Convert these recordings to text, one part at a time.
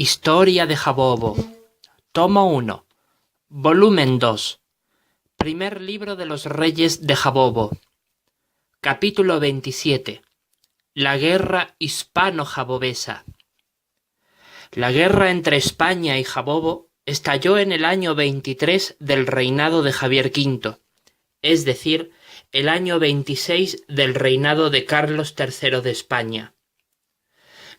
Historia de Jabobo. Tomo 1. Volumen 2. Primer libro de los reyes de Jabobo. Capítulo 27. La guerra hispano-jabobesa. La guerra entre España y Jabobo estalló en el año 23 del reinado de Javier V, es decir, el año 26 del reinado de Carlos III de España.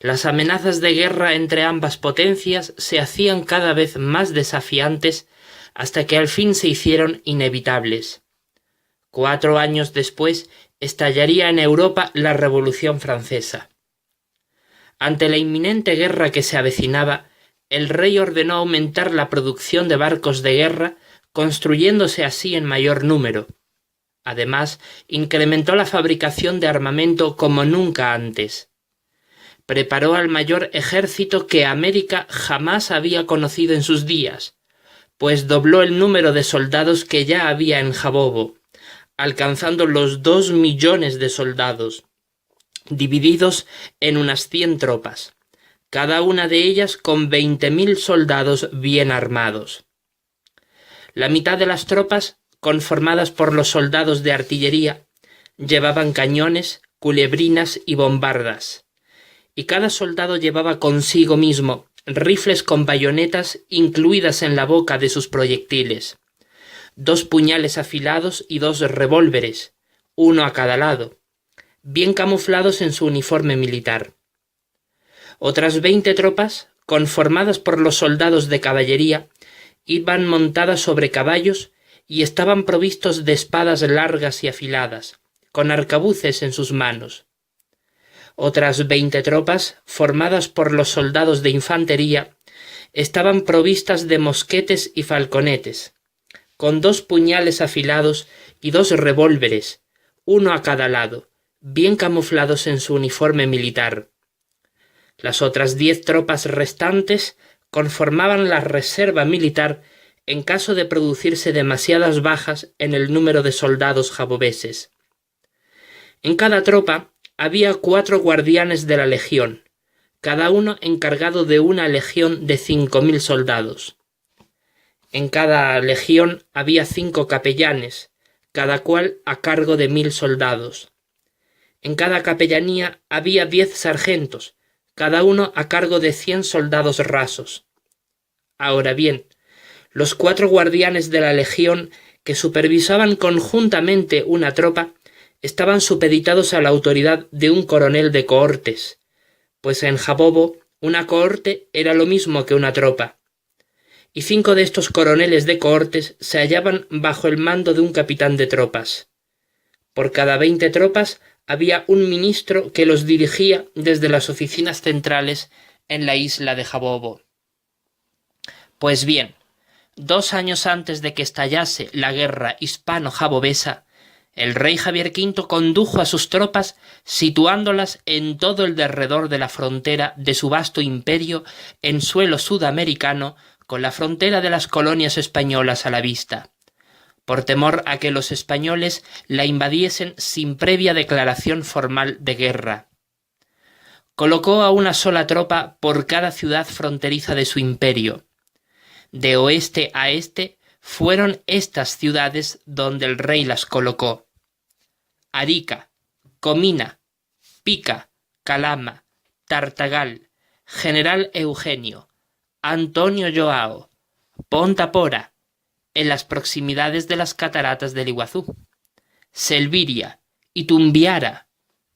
Las amenazas de guerra entre ambas potencias se hacían cada vez más desafiantes hasta que al fin se hicieron inevitables. 4 años después estallaría en Europa la Revolución Francesa. Ante la inminente guerra que se avecinaba, el rey ordenó aumentar la producción de barcos de guerra, construyéndose así en mayor número. Además, incrementó la fabricación de armamento como nunca antes. Preparó al mayor ejército que América jamás había conocido en sus días, pues dobló el número de soldados que ya había en Jabobo, alcanzando los 2 millones de soldados, divididos en unas 100 tropas, cada una de ellas con 20.000 soldados bien armados. La mitad de las tropas, conformadas por los soldados de artillería, llevaban cañones, culebrinas y bombardas, y cada soldado llevaba consigo mismo rifles con bayonetas incluidas en la boca de sus proyectiles, 2 puñales afilados y 2 revólveres, uno a cada lado, bien camuflados en su uniforme militar. Otras 20 tropas, conformadas por los soldados de caballería, iban montadas sobre caballos y estaban provistos de espadas largas y afiladas, con arcabuces en sus manos. Otras 20 tropas, formadas por los soldados de infantería, estaban provistas de mosquetes y falconetes, con 2 puñales afilados y 2 revólveres, uno a cada lado, bien camuflados en su uniforme militar. Las otras 10 tropas restantes conformaban la reserva militar en caso de producirse demasiadas bajas en el número de soldados jabobeses. En cada tropa había 4 guardianes de la legión, cada uno encargado de una legión de 5.000 soldados. En cada legión había 5 capellanes, cada cual a cargo de 1.000 soldados. En cada capellanía había 10 sargentos, cada uno a cargo de 100 soldados rasos. Ahora bien, los 4 guardianes de la legión que supervisaban conjuntamente una tropa estaban supeditados a la autoridad de un coronel de cohortes, pues en Jabobo una cohorte era lo mismo que una tropa, y 5 de estos coroneles de cohortes se hallaban bajo el mando de un capitán de tropas. Por cada 20 tropas había un ministro que los dirigía desde las oficinas centrales en la isla de Jabobo. Pues bien, 2 años antes de que estallase la guerra hispano-jabobesa, el rey Javier V condujo a sus tropas situándolas en todo el derredor de la frontera de su vasto imperio en suelo sudamericano, con la frontera de las colonias españolas a la vista, por temor a que los españoles la invadiesen sin previa declaración formal de guerra. Colocó a una sola tropa por cada ciudad fronteriza de su imperio. De oeste a este fueron estas ciudades donde el rey las colocó: Arica, Comina, Pica, Calama, Tartagal, General Eugenio, Antonio Joao, Ponta Pora, en las proximidades de las cataratas del Iguazú, Selviria, Itumbiara,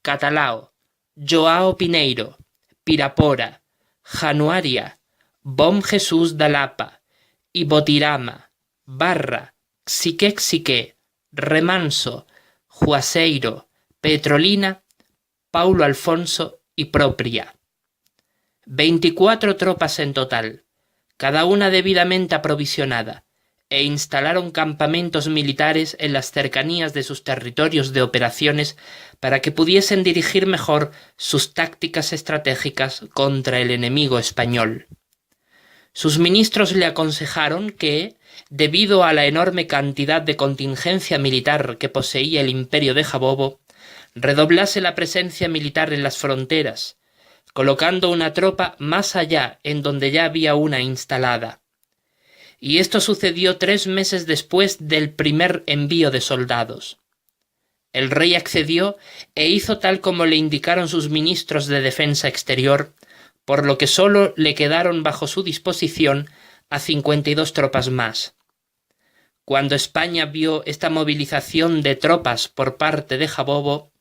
Catalao, Joao Pineiro, Pirapora, Januaria, Bom Jesús da Lapa, Ibotirama, Barra, Xique, Remanso, Juazeiro, Petrolina, Paulo Alfonso y Propria. 24 tropas en total, cada una debidamente aprovisionada, e instalaron campamentos militares en las cercanías de sus territorios de operaciones para que pudiesen dirigir mejor sus tácticas estratégicas contra el enemigo español. Sus ministros le aconsejaron que, debido a la enorme cantidad de contingencia militar que poseía el imperio de Jabobo, redoblase la presencia militar en las fronteras, colocando una tropa más allá en donde ya había una instalada. Y esto sucedió 3 meses después del primer envío de soldados. El rey accedió e hizo tal como le indicaron sus ministros de defensa exterior, por lo que sólo le quedaron bajo su disposición a 52 tropas más. Cuando España vio esta movilización de tropas por parte de Jabobo,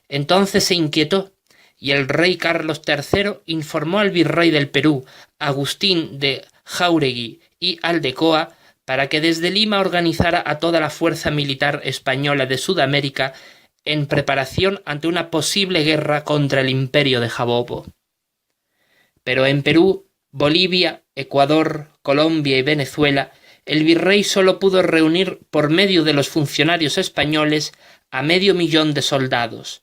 entonces se inquietó, y el rey Carlos III informó al virrey del Perú, Agustín de Jáuregui y Aldecoa, para que desde Lima organizara a toda la fuerza militar española de Sudamérica en preparación ante una posible guerra contra el imperio de Jabobo. Pero en Perú, Bolivia, Ecuador, Colombia y Venezuela, el virrey solo pudo reunir por medio de los funcionarios españoles a 500.000 de soldados,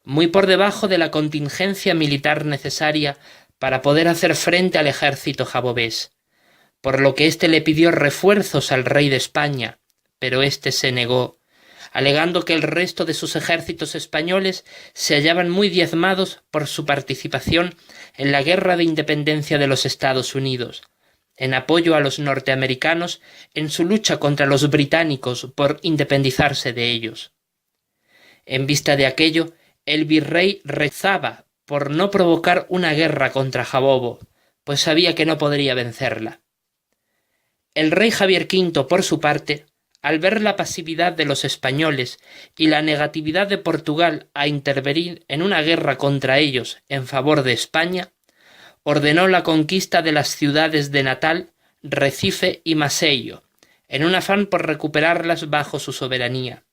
muy por debajo de la contingencia militar necesaria para poder hacer frente al ejército jabobés, por lo que éste le pidió refuerzos al rey de España, pero éste se negó, alegando que el resto de sus ejércitos españoles se hallaban muy diezmados por su participación en la guerra de independencia de los Estados Unidos, en apoyo a los norteamericanos en su lucha contra los británicos por independizarse de ellos. En vista de aquello, el virrey rezaba por no provocar una guerra contra Jabobo, pues sabía que no podría vencerla. El rey Javier V, por su parte, al ver la pasividad de los españoles y la negatividad de Portugal a intervenir en una guerra contra ellos en favor de España, ordenó la conquista de las ciudades de Natal, Recife y Maceió, en un afán por recuperarlas bajo su soberanía.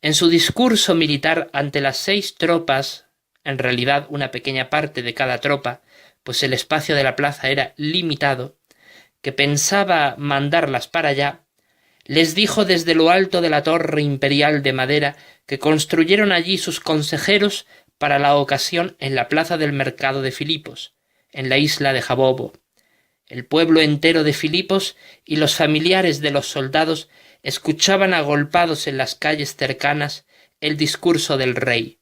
En su discurso militar ante las 6 tropas, en realidad una pequeña parte de cada tropa, pues el espacio de la plaza era limitado, que pensaba mandarlas para allá, les dijo desde lo alto de la torre imperial de madera que construyeron allí sus consejeros para la ocasión en la plaza del mercado de Filipos, en la isla de Jabobo. El pueblo entero de Filipos y los familiares de los soldados escuchaban agolpados en las calles cercanas el discurso del rey,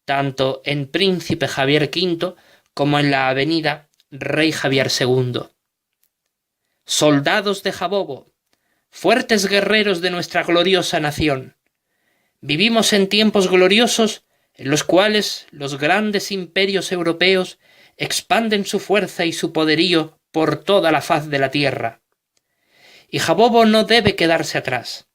tanto en Príncipe Javier V como en la avenida Rey Javier II. Soldados de Jabobo, fuertes guerreros de nuestra gloriosa nación, vivimos en tiempos gloriosos en los cuales los grandes imperios europeos expanden su fuerza y su poderío por toda la faz de la tierra. Y Jabobo no debe quedarse atrás.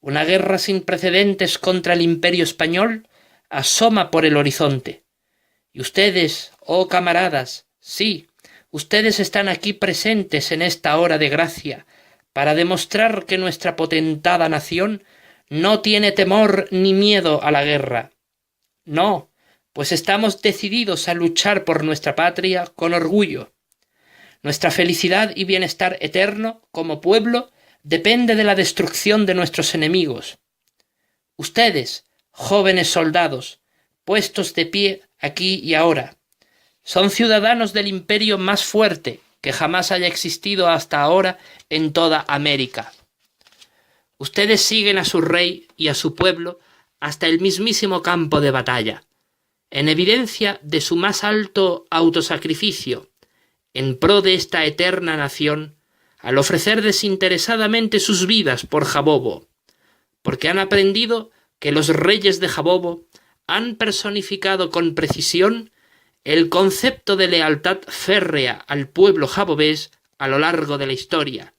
Una guerra sin precedentes contra el imperio español asoma por el horizonte. Y ustedes, oh camaradas, sí, ustedes están aquí presentes en esta hora de gracia para demostrar que nuestra potentada nación no tiene temor ni miedo a la guerra. No, pues estamos decididos a luchar por nuestra patria con orgullo. Nuestra felicidad y bienestar eterno como pueblo depende de la destrucción de nuestros enemigos. Ustedes, jóvenes soldados, puestos de pie aquí y ahora, son ciudadanos del imperio más fuerte que jamás haya existido hasta ahora en toda América. Ustedes siguen a su rey y a su pueblo hasta el mismísimo campo de batalla, en evidencia de su más alto autosacrificio, en pro de esta eterna nación, al ofrecer desinteresadamente sus vidas por Jabobo, porque han aprendido que los reyes de Jabobo han personificado con precisión el concepto de lealtad férrea al pueblo jabobés a lo largo de la historia.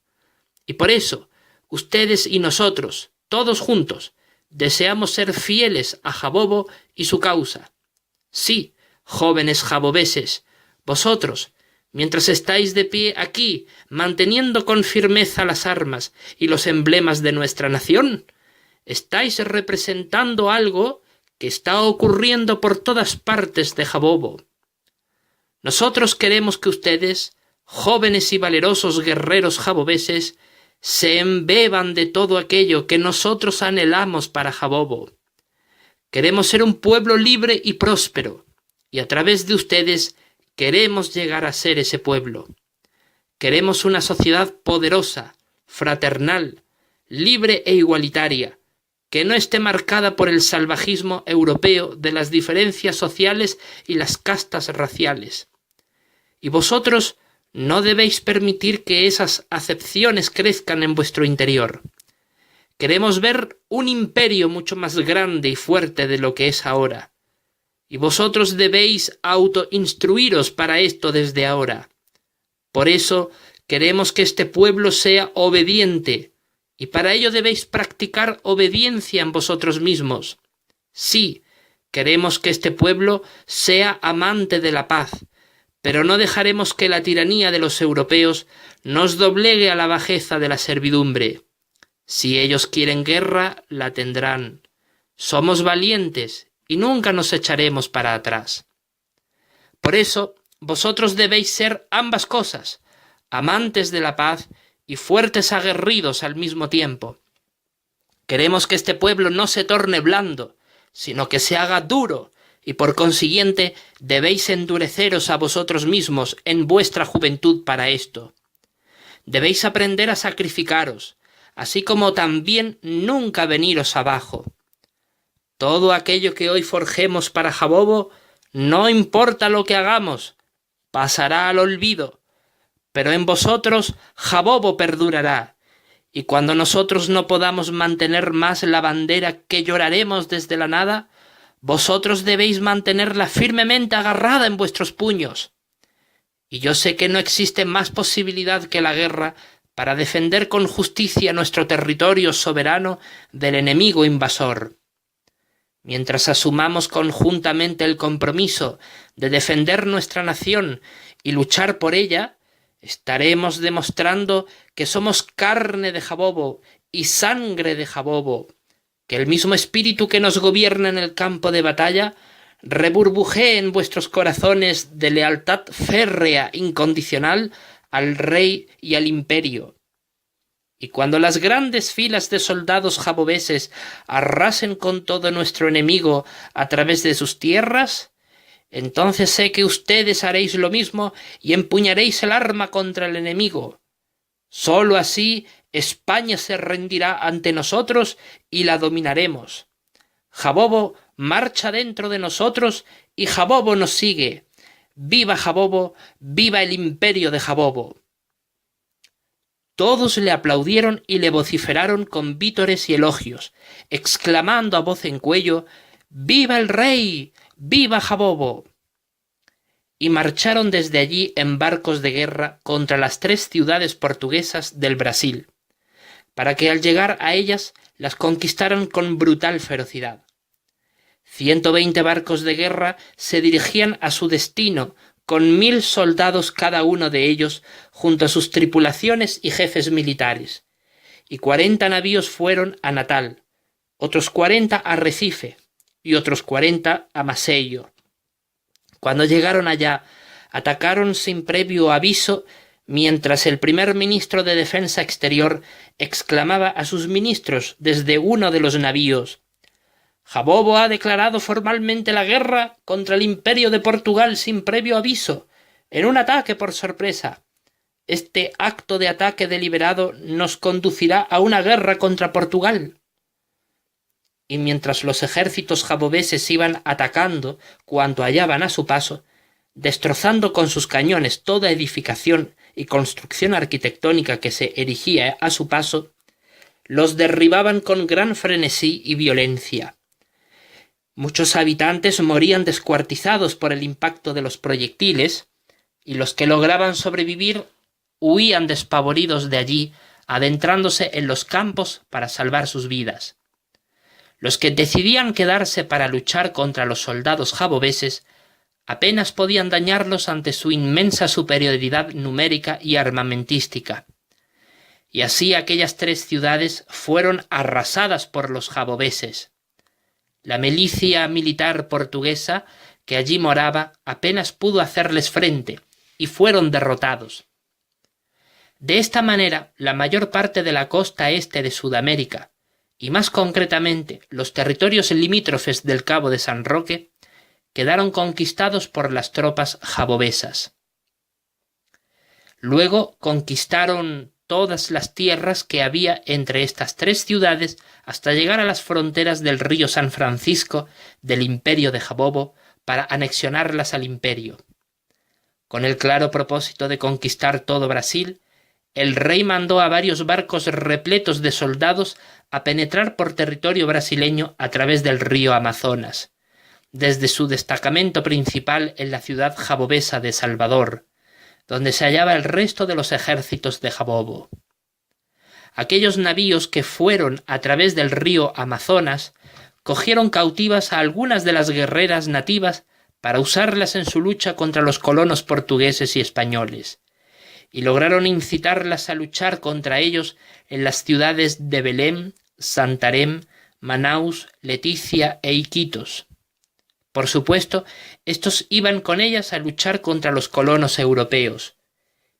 Y por eso, ustedes y nosotros, todos juntos, deseamos ser fieles a Jabobo y su causa. Sí, jóvenes jabobeses, vosotros, mientras estáis de pie aquí, manteniendo con firmeza las armas y los emblemas de nuestra nación, estáis representando algo que está ocurriendo por todas partes de Jabobo. Nosotros queremos que ustedes, jóvenes y valerosos guerreros jabobeses, se embeban de todo aquello que nosotros anhelamos para Jabobo. Queremos ser un pueblo libre y próspero, y a través de ustedes queremos llegar a ser ese pueblo. Queremos una sociedad poderosa, fraternal, libre e igualitaria, que no esté marcada por el salvajismo europeo de las diferencias sociales y las castas raciales. Y vosotros no debéis permitir que esas acepciones crezcan en vuestro interior. Queremos ver un imperio mucho más grande y fuerte de lo que es ahora. Y vosotros debéis autoinstruiros para esto desde ahora. Por eso queremos que este pueblo sea obediente, y para ello debéis practicar obediencia en vosotros mismos. Sí, queremos que este pueblo sea amante de la paz, pero no dejaremos que la tiranía de los europeos nos doblegue a la bajeza de la servidumbre. Si ellos quieren guerra, la tendrán. Somos valientes y nunca nos echaremos para atrás. Por eso, vosotros debéis ser ambas cosas, amantes de la paz y fuertes aguerridos al mismo tiempo. Queremos que este pueblo no se torne blando, sino que se haga duro, y por consiguiente debéis endureceros a vosotros mismos en vuestra juventud para esto. Debéis aprender a sacrificaros, así como también nunca veniros abajo. Todo aquello que hoy forjemos para Jabobo, no importa lo que hagamos, pasará al olvido, pero en vosotros Jabobo perdurará, y cuando nosotros no podamos mantener más la bandera que lloraremos desde la nada, vosotros debéis mantenerla firmemente agarrada en vuestros puños. Y yo sé que no existe más posibilidad que la guerra para defender con justicia nuestro territorio soberano del enemigo invasor. Mientras asumamos conjuntamente el compromiso de defender nuestra nación y luchar por ella, estaremos demostrando que somos carne de Jabobo y sangre de Jabobo, que el mismo espíritu que nos gobierna en el campo de batalla reburbujee en vuestros corazones de lealtad férrea, incondicional, al rey y al imperio. Y cuando las grandes filas de soldados jabobeses arrasen con todo nuestro enemigo a través de sus tierras, entonces sé que ustedes haréis lo mismo y empuñaréis el arma contra el enemigo. Sólo así España se rendirá ante nosotros y la dominaremos. Jabobo marcha dentro de nosotros y Jabobo nos sigue. ¡Viva Jabobo! ¡Viva el imperio de Jabobo! Todos le aplaudieron y le vociferaron con vítores y elogios, exclamando a voz en cuello: ¡Viva el rey! ¡Viva Jabobo! Y marcharon desde allí en barcos de guerra contra las 3 ciudades portuguesas del Brasil, para que al llegar a ellas las conquistaran con brutal ferocidad. 120 barcos de guerra se dirigían a su destino, con 1000 soldados cada uno de ellos, junto a sus tripulaciones y jefes militares, y 40 navíos fueron a Natal, otros 40 a Recife y otros 40 a Maceió. Cuando llegaron allá, atacaron sin previo aviso, mientras el primer ministro de Defensa Exterior exclamaba a sus ministros desde uno de los navíos: «Jabobo ha declarado formalmente la guerra contra el Imperio de Portugal sin previo aviso, en un ataque por sorpresa. Este acto de ataque deliberado nos conducirá a una guerra contra Portugal». Y mientras los ejércitos jabobeses iban atacando cuanto hallaban a su paso, destrozando con sus cañones toda edificación y construcción arquitectónica que se erigía a su paso, los derribaban con gran frenesí y violencia. Muchos habitantes morían descuartizados por el impacto de los proyectiles, y los que lograban sobrevivir huían despavoridos de allí, adentrándose en los campos para salvar sus vidas. Los que decidían quedarse para luchar contra los soldados jabobeses apenas podían dañarlos ante su inmensa superioridad numérica y armamentística. Y así aquellas 3 ciudades fueron arrasadas por los jabobeses. La milicia militar portuguesa que allí moraba apenas pudo hacerles frente y fueron derrotados. De esta manera, la mayor parte de la costa este de Sudamérica, y más concretamente los territorios limítrofes del Cabo de San Roque, quedaron conquistados por las tropas jabobesas. Luego conquistaron todas las tierras que había entre estas tres ciudades hasta llegar a las fronteras del río San Francisco del imperio de Jabobo para anexionarlas al imperio. Con el claro propósito de conquistar todo Brasil, el rey mandó a varios barcos repletos de soldados a penetrar por territorio brasileño a través del río Amazonas, desde su destacamento principal en la ciudad jabobesa de Salvador, donde se hallaba el resto de los ejércitos de Jabobo. Aquellos navíos que fueron a través del río Amazonas cogieron cautivas a algunas de las guerreras nativas para usarlas en su lucha contra los colonos portugueses y españoles, y lograron incitarlas a luchar contra ellos en las ciudades de Belém, Santarém, Manaus, Leticia e Iquitos. Por supuesto, estos iban con ellas a luchar contra los colonos europeos,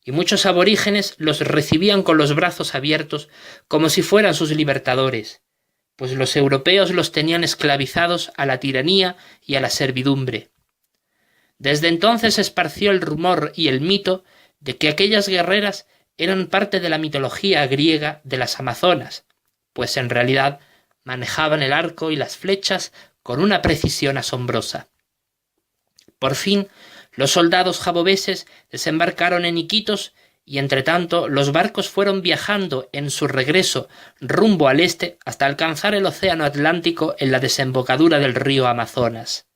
y muchos aborígenes los recibían con los brazos abiertos como si fueran sus libertadores, pues los europeos los tenían esclavizados a la tiranía y a la servidumbre. Desde entonces se esparció el rumor y el mito de que aquellas guerreras eran parte de la mitología griega de las Amazonas, pues en realidad manejaban el arco y las flechas con una precisión asombrosa. Por fin, los soldados jabobeses desembarcaron en Iquitos y entretanto los barcos fueron viajando en su regreso rumbo al este hasta alcanzar el océano Atlántico en la desembocadura del río Amazonas.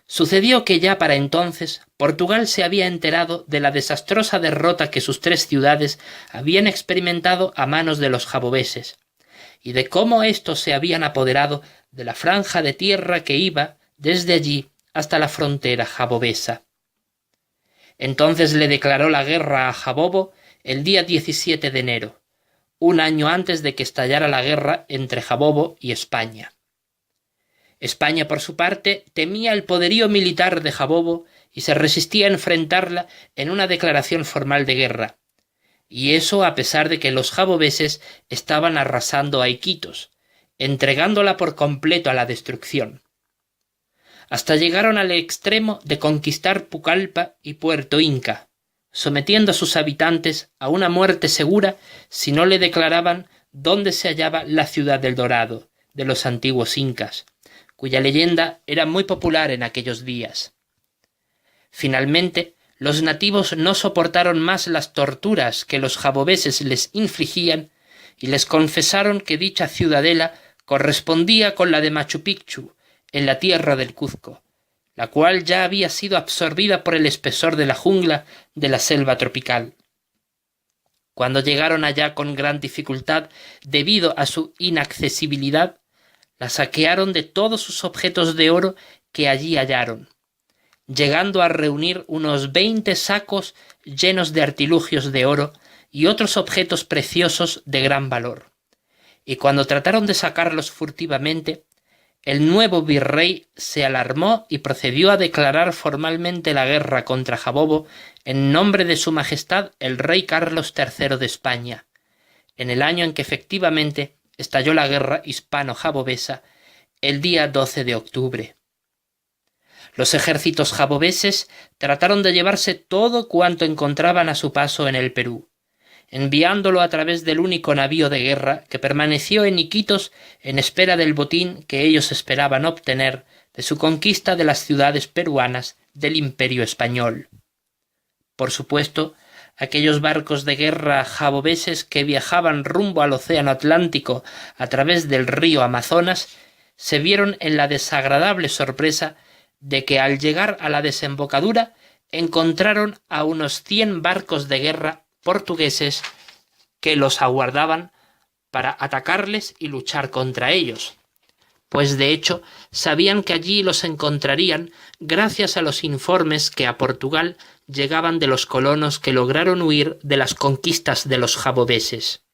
Sucedió que ya para entonces Portugal se había enterado de la desastrosa derrota que sus tres ciudades habían experimentado a manos de los jabobeses, y de cómo éstos se habían apoderado de la franja de tierra que iba desde allí hasta la frontera jabobesa. Entonces le declaró la guerra a Jabobo el día 17 de enero, un año antes de que estallara la guerra entre Jabobo y España. España, por su parte, temía el poderío militar de Jabobo y se resistía a enfrentarla en una declaración formal de guerra, y eso a pesar de que los jabobeses estaban arrasando a Iquitos, entregándola por completo a la destrucción. Hasta llegaron al extremo de conquistar Pucallpa y Puerto Inca, sometiendo a sus habitantes a una muerte segura si no le declaraban dónde se hallaba la ciudad del Dorado, de los antiguos incas, cuya leyenda era muy popular en aquellos días. Finalmente, los nativos no soportaron más las torturas que los jabobeses les infligían y les confesaron que dicha ciudadela correspondía con la de Machu Picchu, en la tierra del Cuzco, la cual ya había sido absorbida por el espesor de la jungla de la selva tropical. Cuando llegaron allá con gran dificultad debido a su inaccesibilidad, la saquearon de todos sus objetos de oro que allí hallaron, llegando a reunir unos 20 sacos llenos de artilugios de oro y otros objetos preciosos de gran valor. Y cuando trataron de sacarlos furtivamente, el nuevo virrey se alarmó y procedió a declarar formalmente la guerra contra Jabobo en nombre de su majestad el rey Carlos III de España, en el año en que efectivamente estalló la guerra hispano-jabobesa, el día 12 de octubre. Los ejércitos jabobeses trataron de llevarse todo cuanto encontraban a su paso en el Perú, enviándolo a través del único navío de guerra que permaneció en Iquitos en espera del botín que ellos esperaban obtener de su conquista de las ciudades peruanas del Imperio Español. Por supuesto, aquellos barcos de guerra jabobeses que viajaban rumbo al océano Atlántico a través del río Amazonas se vieron en la desagradable sorpresa de que al llegar a la desembocadura encontraron a unos 100 barcos de guerra portugueses que los aguardaban para atacarles y luchar contra ellos, pues de hecho sabían que allí los encontrarían gracias a los informes que a Portugal llegaban de los colonos que lograron huir de las conquistas de los jabobeses.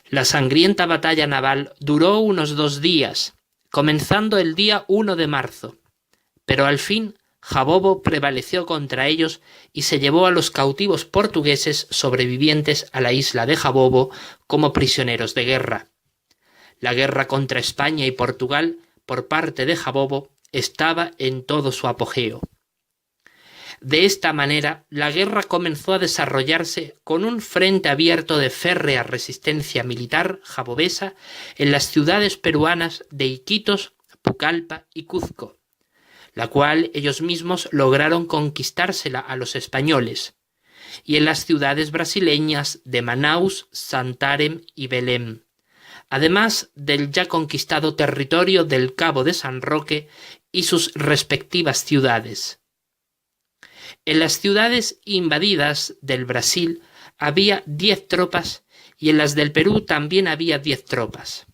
La sangrienta batalla naval duró unos 2 días, comenzando el día 1 de marzo, pero al fin Jabobo prevaleció contra ellos y se llevó a los cautivos portugueses sobrevivientes a la isla de Jabobo como prisioneros de guerra. La guerra contra España y Portugal por parte de Jabobo estaba en todo su apogeo. De esta manera, la guerra comenzó a desarrollarse con un frente abierto de férrea resistencia militar jabobesa en las ciudades peruanas de Iquitos, Pucallpa y Cuzco, la cual ellos mismos lograron conquistársela a los españoles, y en las ciudades brasileñas de Manaus, Santarém y Belém, además del ya conquistado territorio del Cabo de San Roque y sus respectivas ciudades. En las ciudades invadidas del Brasil había 10 tropas y en las del Perú también había 10 tropas,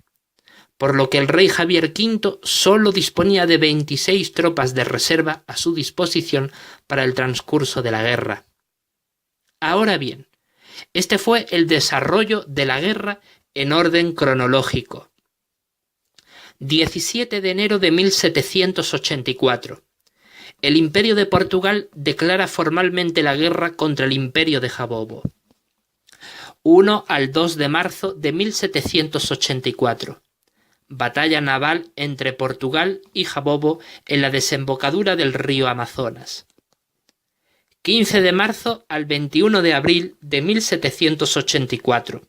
por lo que el rey Javier V solo disponía de 26 tropas de reserva a su disposición para el transcurso de la guerra. Ahora bien, este fue el desarrollo de la guerra en orden cronológico. 17 de enero de 1784. El Imperio de Portugal declara formalmente la guerra contra el Imperio de Jabobo. 1 al 2 de marzo de 1784. Batalla naval entre Portugal y Jabobo en la desembocadura del río Amazonas. 15 de marzo al 21 de abril de 1784.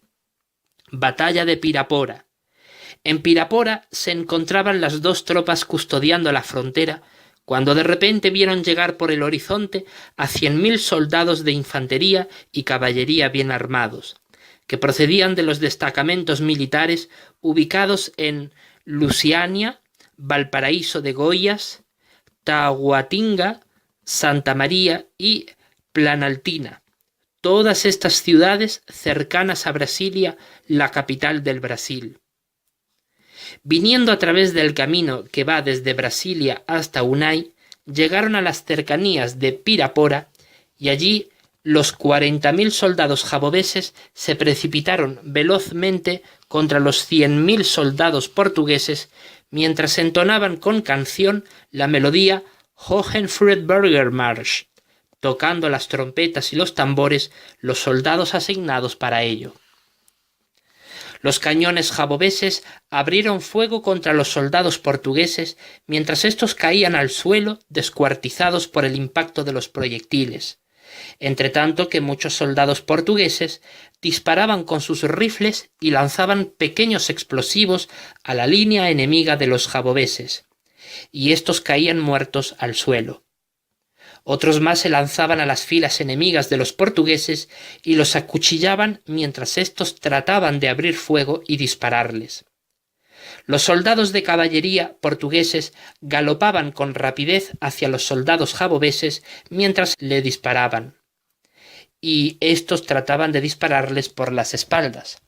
Batalla de Pirapora. En Pirapora se encontraban las dos tropas custodiando la frontera cuando de repente vieron llegar por el horizonte a 100.000 soldados de infantería y caballería bien armados, que procedían de los destacamentos militares ubicados en Lusiânia, Valparaíso de Goiás, Taguatinga, Santa María y Planaltina, todas estas ciudades cercanas a Brasilia, la capital del Brasil. Viniendo a través del camino que va desde Brasilia hasta Unai, llegaron a las cercanías de Pirapora y allí los 40.000 soldados jabobeses se precipitaron velozmente contra los 100.000 soldados portugueses mientras entonaban con canción la melodía Hohenfriedberger-Marsch, tocando las trompetas y los tambores los soldados asignados para ello. Los cañones jabobeses abrieron fuego contra los soldados portugueses mientras estos caían al suelo descuartizados por el impacto de los proyectiles, entretanto que muchos soldados portugueses disparaban con sus rifles y lanzaban pequeños explosivos a la línea enemiga de los jabobeses, y estos caían muertos al suelo. Otros más se lanzaban a las filas enemigas de los portugueses y los acuchillaban mientras éstos trataban de abrir fuego y dispararles. Los soldados de caballería portugueses galopaban con rapidez hacia los soldados jabobeses mientras le disparaban, y éstos trataban de dispararles por las espaldas.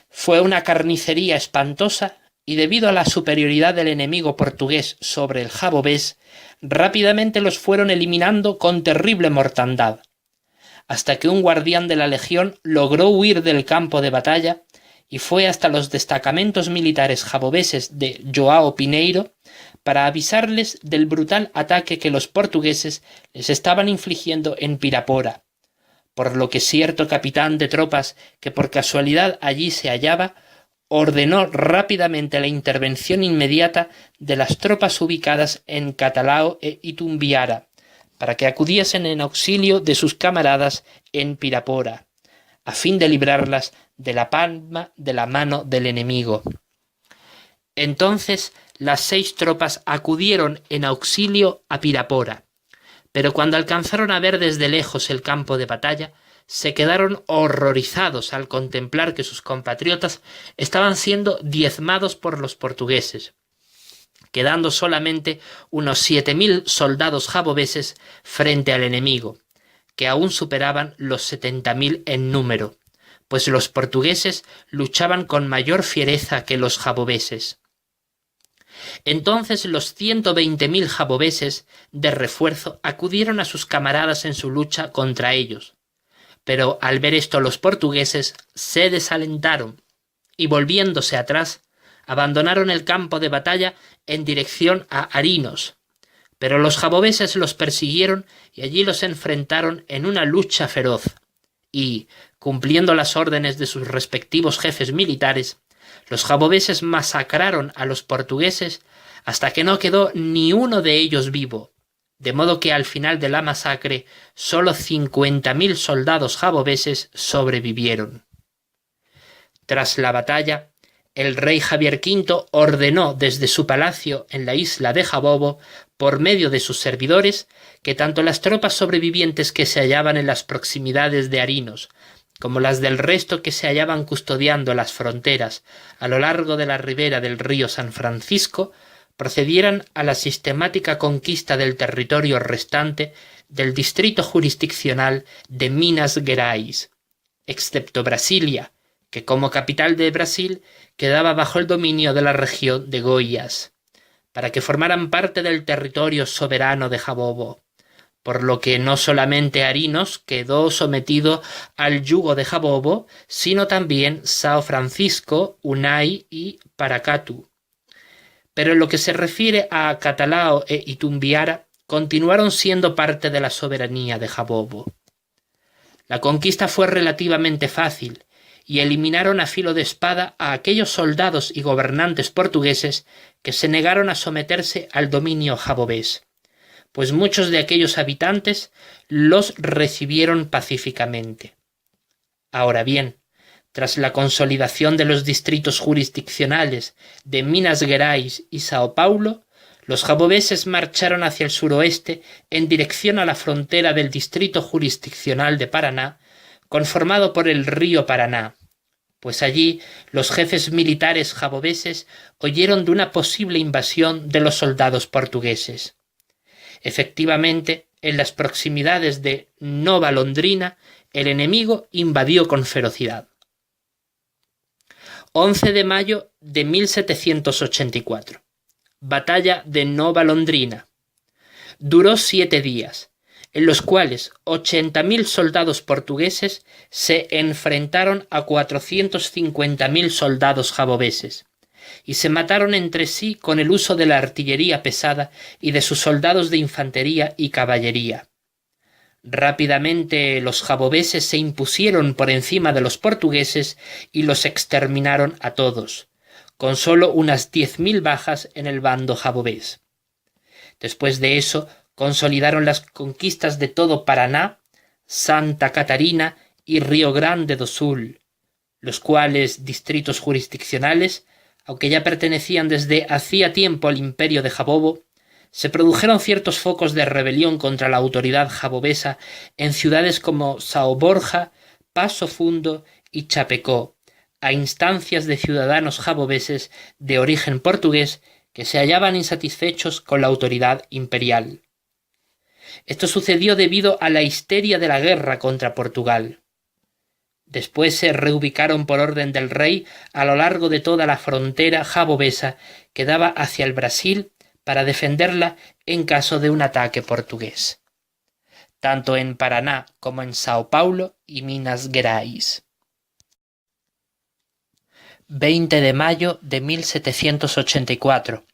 Fue una carnicería espantosa y debido a la superioridad del enemigo portugués sobre el jabobés, rápidamente los fueron eliminando con terrible mortandad, hasta que un guardián de la legión logró huir del campo de batalla y fue hasta los destacamentos militares jabobeses de João Pineiro para avisarles del brutal ataque que los portugueses les estaban infligiendo en Pirapora, por lo que cierto capitán de tropas que por casualidad allí se hallaba ordenó rápidamente la intervención inmediata de las tropas ubicadas en Catalao e Itumbiara, para que acudiesen en auxilio de sus camaradas en Pirapora, a fin de librarlas de la palma de la mano del enemigo. Entonces las 6 tropas acudieron en auxilio a Pirapora, pero cuando alcanzaron a ver desde lejos el campo de batalla, se quedaron horrorizados al contemplar que sus compatriotas estaban siendo diezmados por los portugueses, quedando solamente unos 7.000 soldados jabobeses frente al enemigo, que aún superaban los 70.000 en número, pues los portugueses luchaban con mayor fiereza que los jabobeses. Entonces los 120.000 jabobeses de refuerzo acudieron a sus camaradas en su lucha contra ellos, pero al ver esto los portugueses se desalentaron y volviéndose atrás, abandonaron el campo de batalla en dirección a Arinos, pero los jabobeses los persiguieron y allí los enfrentaron en una lucha feroz y, cumpliendo las órdenes de sus respectivos jefes militares, los jabobeses masacraron a los portugueses hasta que no quedó ni uno de ellos vivo, de modo que al final de la masacre solo 50.000 soldados jaboveses sobrevivieron. Tras la batalla, el rey Javier V ordenó desde su palacio en la isla de Jabobo, por medio de sus servidores, que tanto las tropas sobrevivientes que se hallaban en las proximidades de Arinos, como las del resto que se hallaban custodiando las fronteras a lo largo de la ribera del río San Francisco, procedieran a la sistemática conquista del territorio restante del distrito jurisdiccional de Minas Gerais, excepto Brasilia, que como capital de Brasil quedaba bajo el dominio de la región de Goiás, para que formaran parte del territorio soberano de Jabobo, por lo que no solamente Arinos quedó sometido al yugo de Jabobo, sino también São Francisco, Unai y Paracatu. Pero en lo que se refiere a Catalao e Itumbiara, continuaron siendo parte de la soberanía de Jabobo. La conquista fue relativamente fácil, y eliminaron a filo de espada a aquellos soldados y gobernantes portugueses que se negaron a someterse al dominio jabobés, pues muchos de aquellos habitantes los recibieron pacíficamente. Ahora bien, tras la consolidación de los distritos jurisdiccionales de Minas Gerais y Sao Paulo, los jaboveses marcharon hacia el suroeste en dirección a la frontera del distrito jurisdiccional de Paraná, conformado por el río Paraná, pues allí los jefes militares jaboveses oyeron de una posible invasión de los soldados portugueses. Efectivamente, en las proximidades de Nova Londrina, el enemigo invadió con ferocidad. 11 de mayo de 1784. Batalla de Nova Londrina. Duró 7 días, en los cuales 80.000 soldados portugueses se enfrentaron a 450.000 soldados jaboveses, y se mataron entre sí con el uso de la artillería pesada y de sus soldados de infantería y caballería. Rápidamente los jaboveses se impusieron por encima de los portugueses y los exterminaron a todos, con solo unas 10.000 bajas en el bando jabovés. Después de eso, consolidaron las conquistas de todo Paraná, Santa Catarina y Río Grande do Sul, los cuales distritos jurisdiccionales, aunque ya pertenecían desde hacía tiempo al imperio de Jabobo, se produjeron ciertos focos de rebelión contra la autoridad jabobesa en ciudades como São Borja, Passo Fundo y Chapecó, a instancias de ciudadanos jaboveses de origen portugués que se hallaban insatisfechos con la autoridad imperial. Esto sucedió debido a la histeria de la guerra contra Portugal. Después se reubicaron por orden del rey a lo largo de toda la frontera jabobesa que daba hacia el Brasil para defenderla en caso de un ataque portugués, tanto en Paraná como en Sao Paulo y Minas Gerais. 20 de mayo de 1784.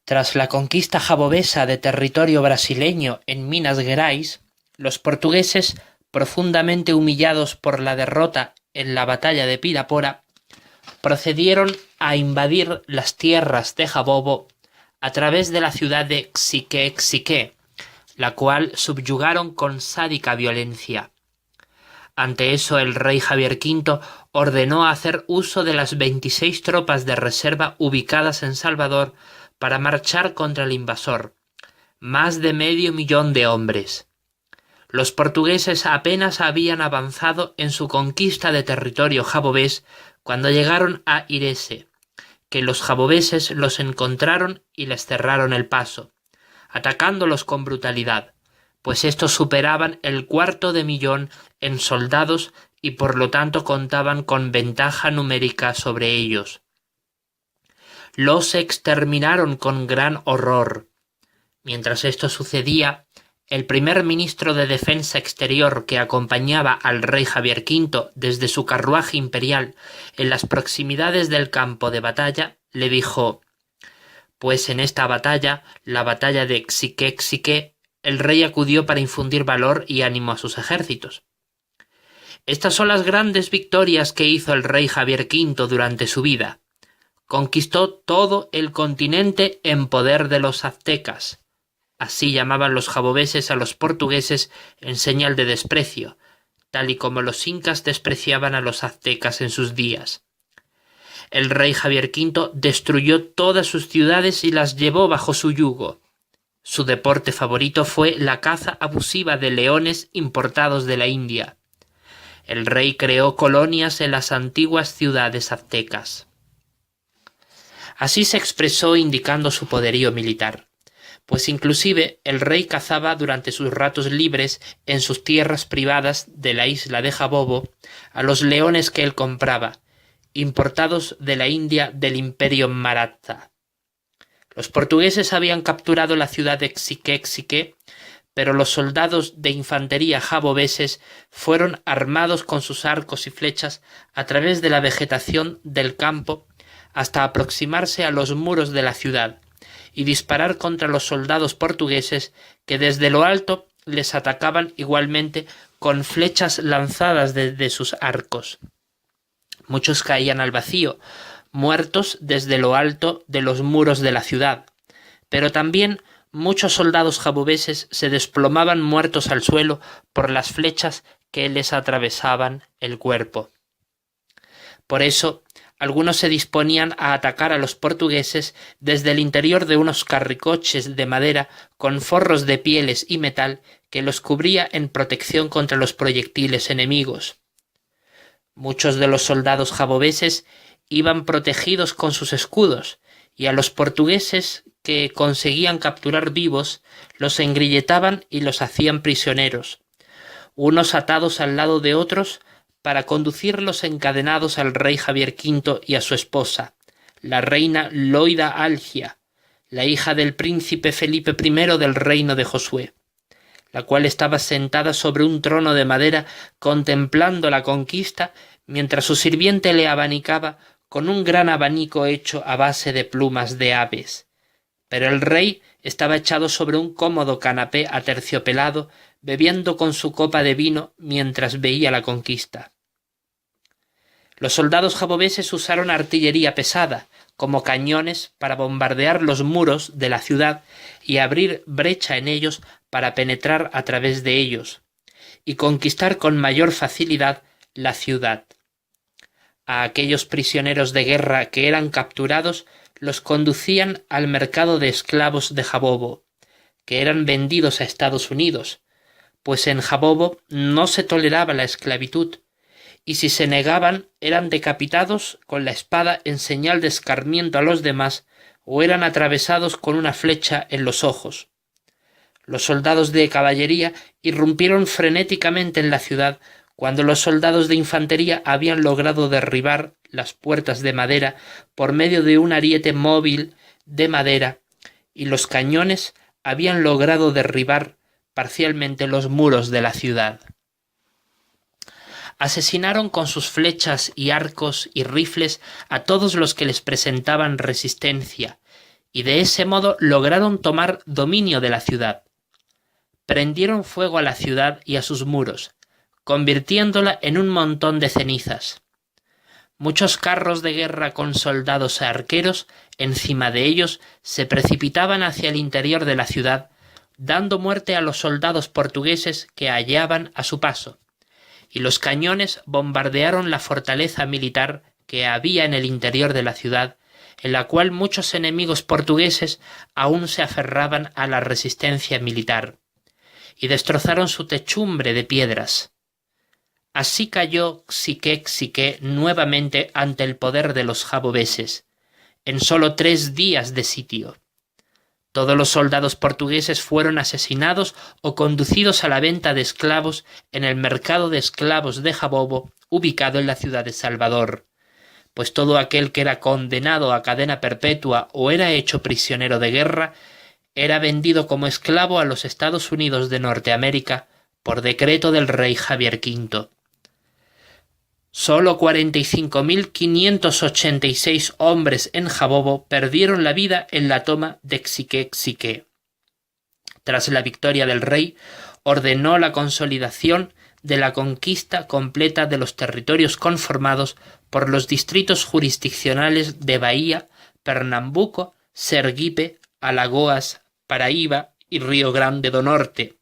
Tras la conquista jabobesa de territorio brasileño en Minas Gerais, los portugueses, profundamente humillados por la derrota en la batalla de Pirapora, procedieron a invadir las tierras de Jabobo a través de la ciudad de Xique, la cual subyugaron con sádica violencia. Ante eso, el rey Javier V ordenó hacer uso de las 26 tropas de reserva ubicadas en Salvador para marchar contra el invasor, más de 500.000 de hombres. Los portugueses apenas habían avanzado en su conquista de territorio jabobés cuando llegaron a Irese, que los jaboveses los encontraron y les cerraron el paso, atacándolos con brutalidad, pues estos superaban el 250.000 en soldados y por lo tanto contaban con ventaja numérica sobre ellos. Los exterminaron con gran horror. Mientras esto sucedía, el primer ministro de Defensa Exterior que acompañaba al rey Javier V desde su carruaje imperial en las proximidades del campo de batalla, le dijo: «Pues en esta batalla, la batalla de Xique, el rey acudió para infundir valor y ánimo a sus ejércitos. Estas son las grandes victorias que hizo el rey Javier V durante su vida. Conquistó todo el continente en poder de los aztecas. Así llamaban los jabobeses a los portugueses en señal de desprecio, tal y como los incas despreciaban a los aztecas en sus días. El rey Javier V destruyó todas sus ciudades y las llevó bajo su yugo. Su deporte favorito fue la caza abusiva de leones importados de la India. El rey creó colonias en las antiguas ciudades aztecas. Así se expresó indicando su poderío militar, pues inclusive el rey cazaba durante sus ratos libres en sus tierras privadas de la isla de Jabobo a los leones que él compraba, importados de la India del Imperio Maratha. Los portugueses habían capturado la ciudad de Xique, pero los soldados de infantería jabobeses fueron armados con sus arcos y flechas a través de la vegetación del campo hasta aproximarse a los muros de la ciudad y disparar contra los soldados portugueses que desde lo alto les atacaban igualmente con flechas lanzadas desde sus arcos. Muchos caían al vacío, muertos desde lo alto de los muros de la ciudad, pero también muchos soldados jabobeses se desplomaban muertos al suelo por las flechas que les atravesaban el cuerpo. Por eso, algunos se disponían a atacar a los portugueses desde el interior de unos carricoches de madera con forros de pieles y metal que los cubría en protección contra los proyectiles enemigos. Muchos de los soldados jabobeses iban protegidos con sus escudos, y a los portugueses que conseguían capturar vivos los engrilletaban y los hacían prisioneros, unos atados al lado de otros para conducirlos encadenados al rey Javier V y a su esposa, la reina Loida Algia, la hija del príncipe Felipe I del reino de Josué, la cual estaba sentada sobre un trono de madera contemplando la conquista mientras su sirviente le abanicaba con un gran abanico hecho a base de plumas de aves. Pero el rey estaba echado sobre un cómodo canapé aterciopelado, bebiendo con su copa de vino mientras veía la conquista. Los soldados jabobeses usaron artillería pesada, como cañones, para bombardear los muros de la ciudad y abrir brecha en ellos para penetrar a través de ellos, y conquistar con mayor facilidad la ciudad. A aquellos prisioneros de guerra que eran capturados los conducían al mercado de esclavos de Jabobo, que eran vendidos a Estados Unidos, pues en Jabobo no se toleraba la esclavitud, y si se negaban eran decapitados con la espada en señal de escarmiento a los demás o eran atravesados con una flecha en los ojos. Los soldados de caballería irrumpieron frenéticamente en la ciudad cuando los soldados de infantería habían logrado derribar las puertas de madera por medio de un ariete móvil de madera, y los cañones habían logrado derribar parcialmente los muros de la ciudad. Asesinaron con sus flechas y arcos y rifles a todos los que les presentaban resistencia, y de ese modo lograron tomar dominio de la ciudad. Prendieron fuego a la ciudad y a sus muros, convirtiéndola en un montón de cenizas. Muchos carros de guerra con soldados arqueros encima de ellos se precipitaban hacia el interior de la ciudad, dando muerte a los soldados portugueses que hallaban a su paso, y los cañones bombardearon la fortaleza militar que había en el interior de la ciudad, en la cual muchos enemigos portugueses aún se aferraban a la resistencia militar, y destrozaron su techumbre de piedras. Así cayó Xique nuevamente ante el poder de los jabobeses, en solo 3 días de sitio. Todos los soldados portugueses fueron asesinados o conducidos a la venta de esclavos en el mercado de esclavos de Jabobo, ubicado en la ciudad de Salvador, pues todo aquel que era condenado a cadena perpetua o era hecho prisionero de guerra era vendido como esclavo a los Estados Unidos de Norteamérica por decreto del rey Javier V. Solo 45.586 hombres en Jabobo perdieron la vida en la toma de Xique. Tras la victoria del rey, ordenó la consolidación de la conquista completa de los territorios conformados por los distritos jurisdiccionales de Bahía, Pernambuco, Sergipe, Alagoas, Paraíba y Río Grande do Norte,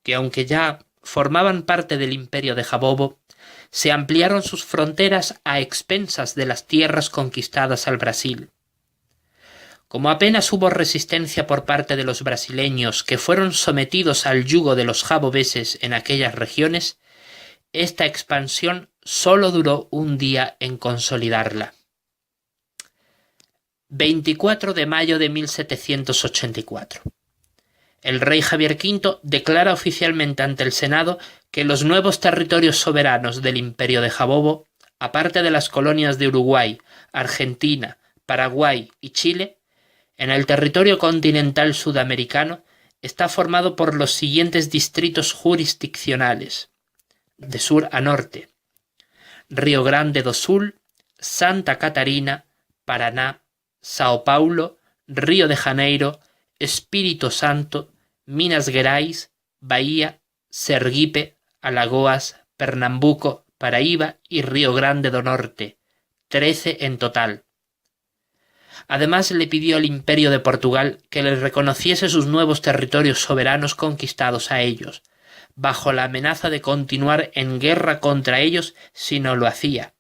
que aunque ya formaban parte del imperio de Jabobo, se ampliaron sus fronteras a expensas de las tierras conquistadas al Brasil. Como apenas hubo resistencia por parte de los brasileños que fueron sometidos al yugo de los jaboveses en aquellas regiones, esta expansión solo duró un día en consolidarla. 24 de mayo de 1784. El rey Javier V declara oficialmente ante el Senado que los nuevos territorios soberanos del imperio de Jabobo, aparte de las colonias de Uruguay, Argentina, Paraguay y Chile, en el territorio continental sudamericano está formado por los siguientes distritos jurisdiccionales, de sur a norte: Río Grande do Sul, Santa Catarina, Paraná, Sao Paulo, Río de Janeiro, Espírito Santo, Minas Gerais, Bahía, Sergipe, Alagoas, Pernambuco, Paraíba y Río Grande do Norte, 13 en total. Además, le pidió al Imperio de Portugal que les reconociese sus nuevos territorios soberanos conquistados a ellos, bajo la amenaza de continuar en guerra contra ellos si no lo hacía.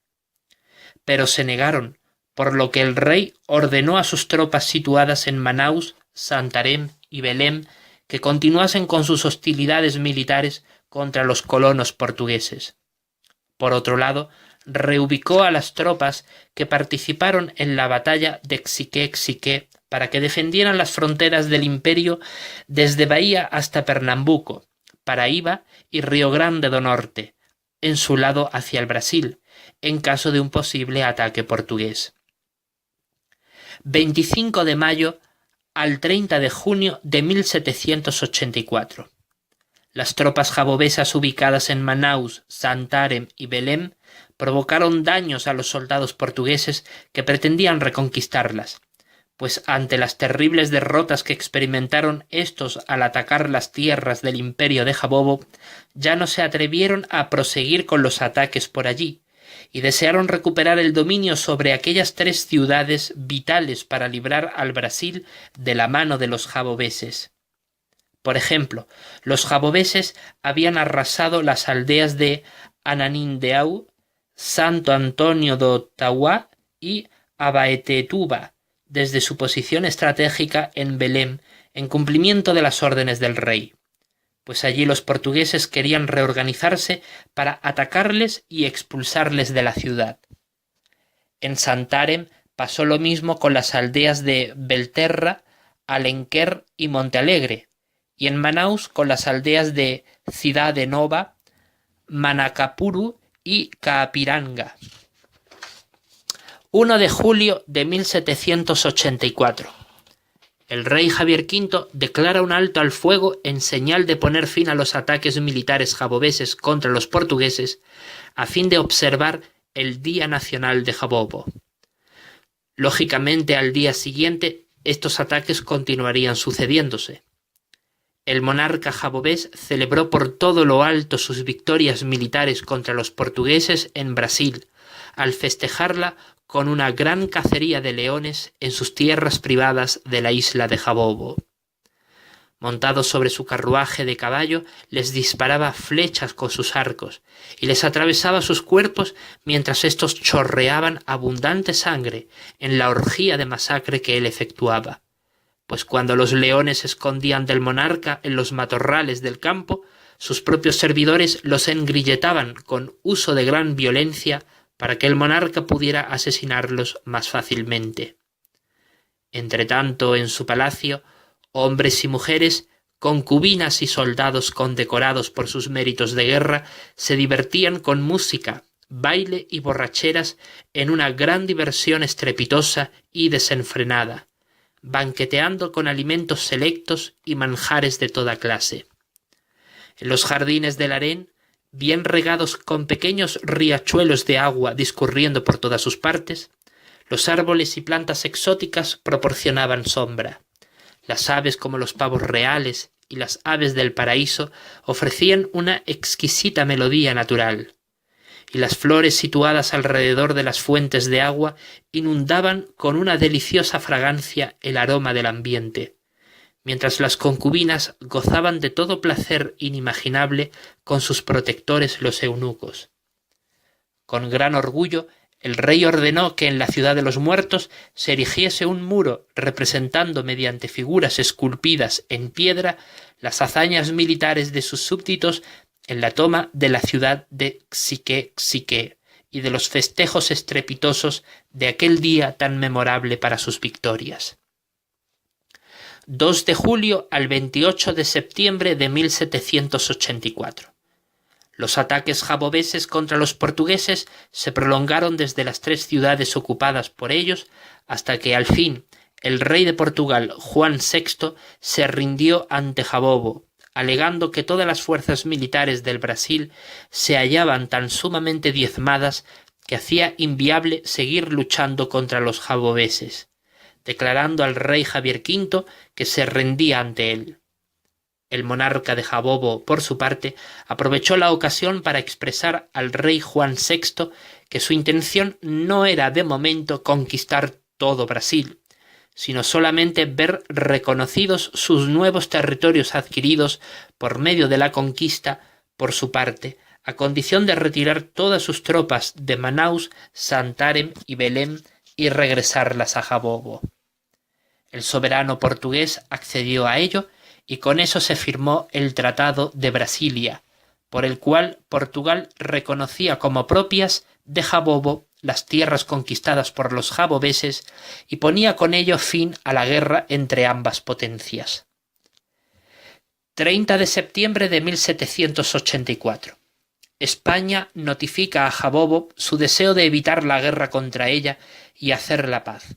Pero se negaron, por lo que el rey ordenó a sus tropas situadas en Manaus, Santarém y Belém que continuasen con sus hostilidades militares contra los colonos portugueses. Por otro lado, reubicó a las tropas que participaron en la batalla de Xiqué para que defendieran las fronteras del imperio desde Bahía hasta Pernambuco, Paraíba y Río Grande do Norte, en su lado hacia el Brasil, en caso de un posible ataque portugués. 25 de mayo al 30 de junio de 1784. Las tropas jabobesas ubicadas en Manaus, Santarém y Belém provocaron daños a los soldados portugueses que pretendían reconquistarlas, pues ante las terribles derrotas que experimentaron estos al atacar las tierras del imperio de Jabobo, ya no se atrevieron a proseguir con los ataques por allí, y desearon recuperar el dominio sobre aquellas 3 ciudades vitales para librar al Brasil de la mano de los jaboveses. Por ejemplo, los jaboveses habían arrasado las aldeas de Ananindeua, Santo Antonio do Tauá y Abaetetuba, desde su posición estratégica en Belém, en cumplimiento de las órdenes del rey, pues allí los portugueses querían reorganizarse para atacarles y expulsarles de la ciudad. En Santarém pasó lo mismo con las aldeas de Belterra, Alenquer y Montealegre, y en Manaus con las aldeas de Cidade Nova, Manacapuru y Caapiranga. 1 de julio de 1784. El rey Javier V declara un alto al fuego en señal de poner fin a los ataques militares jaboveses contra los portugueses, a fin de observar el Día Nacional de Jabobo. Lógicamente, al día siguiente, estos ataques continuarían sucediéndose. El monarca jabobés celebró por todo lo alto sus victorias militares contra los portugueses en Brasil, al festejarla con una gran cacería de leones en sus tierras privadas de la isla de Jabobo. Montado sobre su carruaje de caballo, les disparaba flechas con sus arcos y les atravesaba sus cuerpos mientras éstos chorreaban abundante sangre en la orgía de masacre que él efectuaba. Pues cuando los leones se escondían del monarca en los matorrales del campo, sus propios servidores los engrilletaban con uso de gran violencia para que el monarca pudiera asesinarlos más fácilmente. Entretanto, en su palacio, hombres y mujeres, concubinas y soldados condecorados por sus méritos de guerra, se divertían con música, baile y borracheras en una gran diversión estrepitosa y desenfrenada, banqueteando con alimentos selectos y manjares de toda clase. En los jardines del harén, bien regados con pequeños riachuelos de agua discurriendo por todas sus partes, los árboles y plantas exóticas proporcionaban sombra. Las aves como los pavos reales y las aves del paraíso ofrecían una exquisita melodía natural, y las flores situadas alrededor de las fuentes de agua inundaban con una deliciosa fragancia el aroma del ambiente, mientras las concubinas gozaban de todo placer inimaginable con sus protectores los eunucos. Con gran orgullo, el rey ordenó que en la ciudad de los muertos se erigiese un muro representando mediante figuras esculpidas en piedra las hazañas militares de sus súbditos en la toma de la ciudad de Xique y de los festejos estrepitosos de aquel día tan memorable para sus victorias. 2 de julio al 28 de septiembre de 1784. Los ataques jabobeses contra los portugueses se prolongaron desde las 3 ciudades ocupadas por ellos hasta que al fin el rey de Portugal, Juan VI, se rindió ante Jabobo, alegando que todas las fuerzas militares del Brasil se hallaban tan sumamente diezmadas que hacía inviable seguir luchando contra los jabobeses, declarando al rey Javier V que se rendía ante él. El monarca de Jabobo, por su parte, aprovechó la ocasión para expresar al rey Juan VI que su intención no era de momento conquistar todo Brasil, sino solamente ver reconocidos sus nuevos territorios adquiridos por medio de la conquista por su parte, a condición de retirar todas sus tropas de Manaus, Santarém y Belém y regresarlas a Jabobo. El soberano portugués accedió a ello y con eso se firmó el Tratado de Brasilia, por el cual Portugal reconocía como propias de Jabobo las tierras conquistadas por los jabobeses y ponía con ello fin a la guerra entre ambas potencias. 30 de septiembre de 1784. España notifica a Jabobo su deseo de evitar la guerra contra ella y hacer la paz,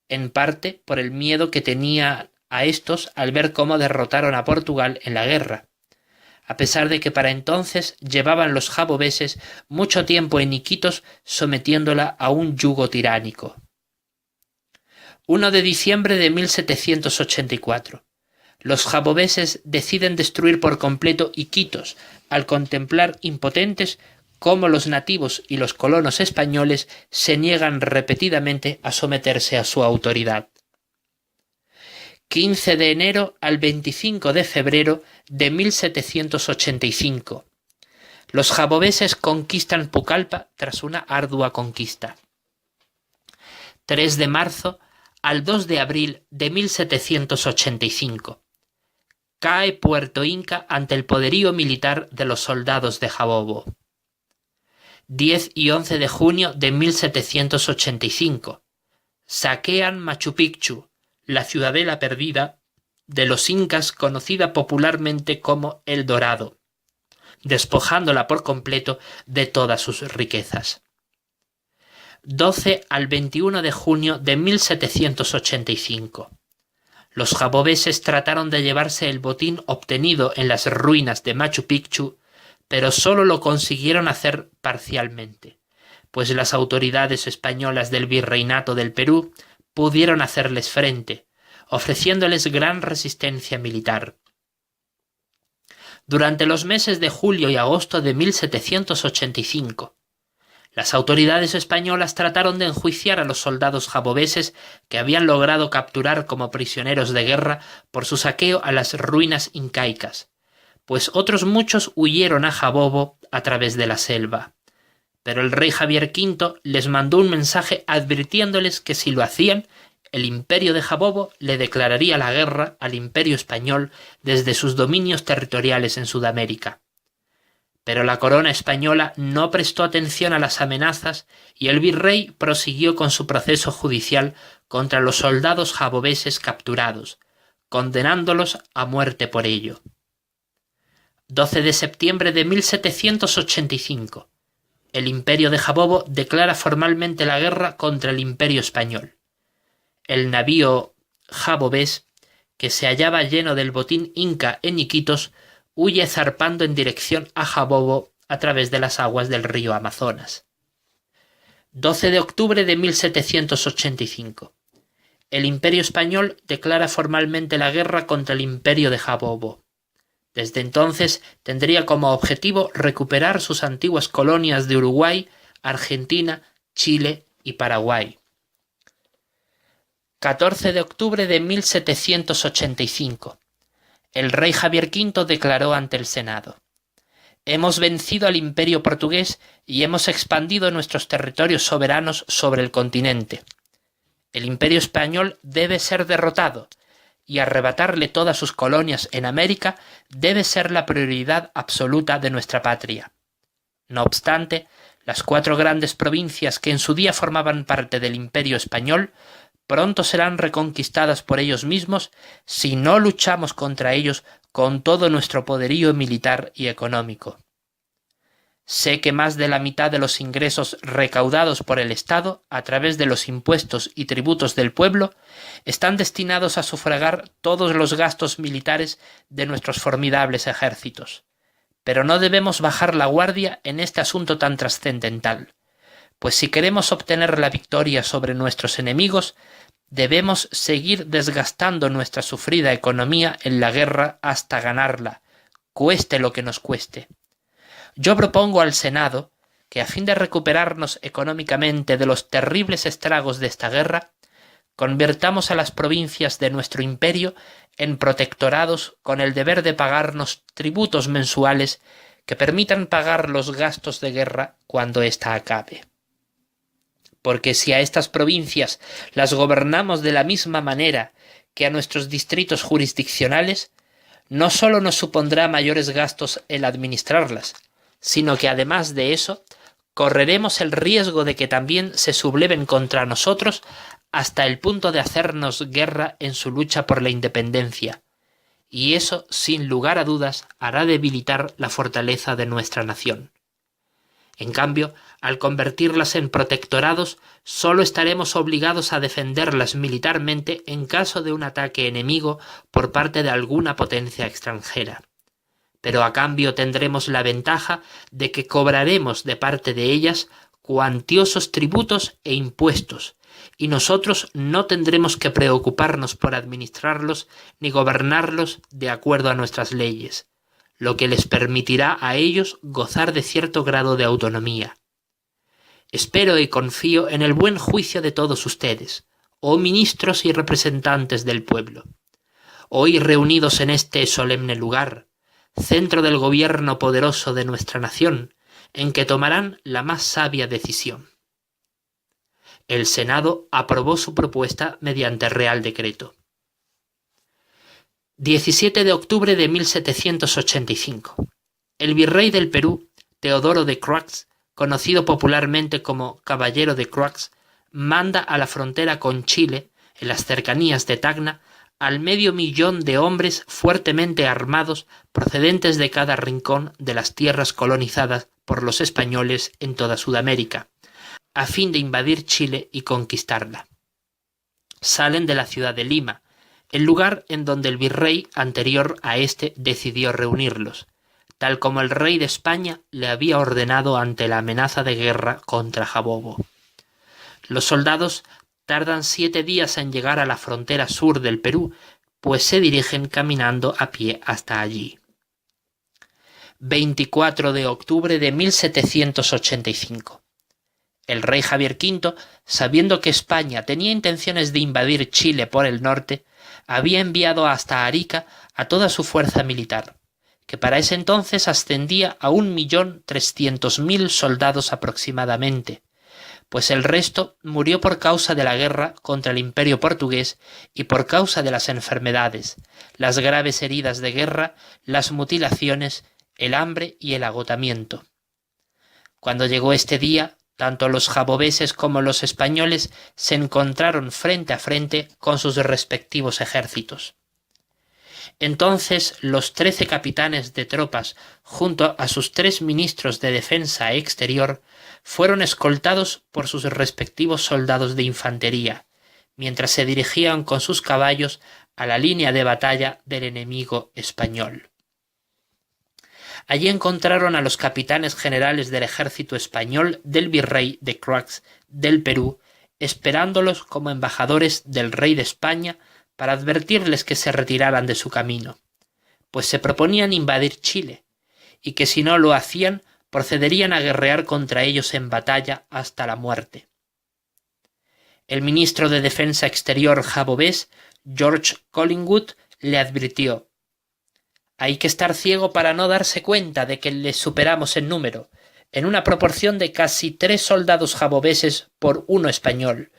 en parte por el miedo que tenía a estos al ver cómo derrotaron a Portugal en la guerra, a pesar de que para entonces llevaban los jabobeses mucho tiempo en Iquitos sometiéndola a un yugo tiránico. 1 de diciembre de 1784. Los jabobeses deciden destruir por completo Iquitos al contemplar impotentes cómo los nativos y los colonos españoles se niegan repetidamente a someterse a su autoridad. 15 de enero al 25 de febrero de 1785. Los jabobeses conquistan Pucallpa tras una ardua conquista. 3 de marzo al 2 de abril de 1785. Cae Puerto Inca ante el poderío militar de los soldados de Jabobo. 10 y 11 de junio de 1785. Saquean Machu Picchu, la ciudadela perdida de los incas conocida popularmente como El Dorado, despojándola por completo de todas sus riquezas. 12 al 21 de junio de 1785. Los jabobeses trataron de llevarse el botín obtenido en las ruinas de Machu Picchu, pero solo lo consiguieron hacer parcialmente, pues las autoridades españolas del Virreinato del Perú pudieron hacerles frente, ofreciéndoles gran resistencia militar. Durante los meses de julio y agosto de 1785, las autoridades españolas trataron de enjuiciar a los soldados jabobeses que habían logrado capturar como prisioneros de guerra por su saqueo a las ruinas incaicas, pues otros muchos huyeron a Jabobo a través de la selva. Pero el rey Javier V les mandó un mensaje advirtiéndoles que si lo hacían, el imperio de Jabobo le declararía la guerra al imperio español desde sus dominios territoriales en Sudamérica. Pero la corona española no prestó atención a las amenazas y el virrey prosiguió con su proceso judicial contra los soldados jabobeses capturados, condenándolos a muerte por ello. 12 de septiembre de 1785. El imperio de Jabobo declara formalmente la guerra contra el imperio español. El navío jabobés, que se hallaba lleno del botín inca en Iquitos, huye zarpando en dirección a Jabobo a través de las aguas del río Amazonas. 12 de octubre de 1785. El imperio español declara formalmente la guerra contra el imperio de Jabobo. Desde entonces tendría como objetivo recuperar sus antiguas colonias de Uruguay, Argentina, Chile y Paraguay. 14 de octubre de 1785. El rey Javier V declaró ante el Senado: «Hemos vencido al imperio portugués y hemos expandido nuestros territorios soberanos sobre el continente. El imperio español debe ser derrotado, y arrebatarle todas sus colonias en América debe ser la prioridad absoluta de nuestra patria. No obstante, las 4 grandes provincias que en su día formaban parte del imperio español pronto serán reconquistadas por ellos mismos si no luchamos contra ellos con todo nuestro poderío militar y económico. Sé que más de la mitad de los ingresos recaudados por el Estado a través de los impuestos y tributos del pueblo están destinados a sufragar todos los gastos militares de nuestros formidables ejércitos. Pero no debemos bajar la guardia en este asunto tan trascendental, pues si queremos obtener la victoria sobre nuestros enemigos, debemos seguir desgastando nuestra sufrida economía en la guerra hasta ganarla, cueste lo que nos cueste. Yo propongo al Senado que, a fin de recuperarnos económicamente de los terribles estragos de esta guerra, convirtamos a las provincias de nuestro imperio en protectorados con el deber de pagarnos tributos mensuales que permitan pagar los gastos de guerra cuando ésta acabe. Porque si a estas provincias las gobernamos de la misma manera que a nuestros distritos jurisdiccionales, no solo nos supondrá mayores gastos el administrarlas, sino que además de eso, correremos el riesgo de que también se subleven contra nosotros hasta el punto de hacernos guerra en su lucha por la independencia, y eso, sin lugar a dudas, hará debilitar la fortaleza de nuestra nación. En cambio, al convertirlas en protectorados, solo estaremos obligados a defenderlas militarmente en caso de un ataque enemigo por parte de alguna potencia extranjera. Pero a cambio tendremos la ventaja de que cobraremos de parte de ellas cuantiosos tributos e impuestos, y nosotros no tendremos que preocuparnos por administrarlos ni gobernarlos de acuerdo a nuestras leyes, lo que les permitirá a ellos gozar de cierto grado de autonomía. Espero y confío en el buen juicio de todos ustedes, oh ministros y representantes del pueblo. Hoy reunidos en este solemne lugar, centro del gobierno poderoso de nuestra nación, en que tomarán la más sabia decisión. El Senado aprobó su propuesta mediante Real Decreto. 17 de octubre de 1785. El virrey del Perú, Teodoro de Croix, conocido popularmente como Caballero de Croix, manda a la frontera con Chile, en las cercanías de Tacna, al 500.000 de hombres fuertemente armados procedentes de cada rincón de las tierras colonizadas por los españoles en toda Sudamérica, a fin de invadir Chile y conquistarla. Salen de la ciudad de Lima, el lugar en donde el virrey anterior a este decidió reunirlos, tal como el rey de España le había ordenado ante la amenaza de guerra contra Jabobo. Los soldados tardan 7 días en llegar a la frontera sur del Perú, pues se dirigen caminando a pie hasta allí. 24 de octubre de 1785. El rey Javier V, sabiendo que España tenía intenciones de invadir Chile por el norte, había enviado hasta Arica a toda su fuerza militar, que para ese entonces ascendía a 1.300.000 soldados aproximadamente, pues el resto murió por causa de la guerra contra el imperio portugués y por causa de las enfermedades, las graves heridas de guerra, las mutilaciones, el hambre y el agotamiento. Cuando llegó este día, tanto los jabobeses como los españoles se encontraron frente a frente con sus respectivos ejércitos. Entonces los 13 capitanes de tropas, junto a sus 3 ministros de defensa exterior, fueron escoltados por sus respectivos soldados de infantería, mientras se dirigían con sus caballos a la línea de batalla del enemigo español. Allí encontraron a los capitanes generales del ejército español del virrey de Croix del Perú, esperándolos como embajadores del rey de España para advertirles que se retiraran de su camino, pues se proponían invadir Chile, y que si no lo hacían procederían a guerrear contra ellos en batalla hasta la muerte. El ministro de Defensa Exterior jabobés, George Collingwood, le advirtió: «Hay que estar ciego para no darse cuenta de que les superamos en número, en una proporción de casi 3 soldados jabobeses por 1 español,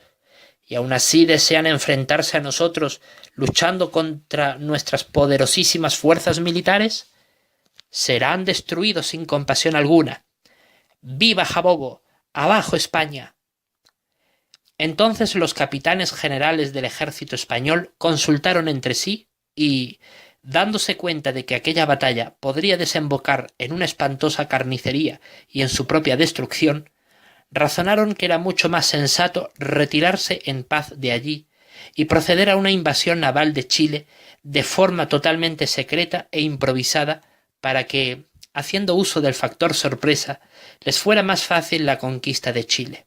y aún así desean enfrentarse a nosotros luchando contra nuestras poderosísimas fuerzas militares. Serán destruidos sin compasión alguna. ¡Viva Jabobo! ¡Abajo España!». Entonces los capitanes generales del ejército español consultaron entre sí y, dándose cuenta de que aquella batalla podría desembocar en una espantosa carnicería y en su propia destrucción, razonaron que era mucho más sensato retirarse en paz de allí y proceder a una invasión naval de Chile de forma totalmente secreta e improvisada para que, haciendo uso del factor sorpresa, les fuera más fácil la conquista de Chile.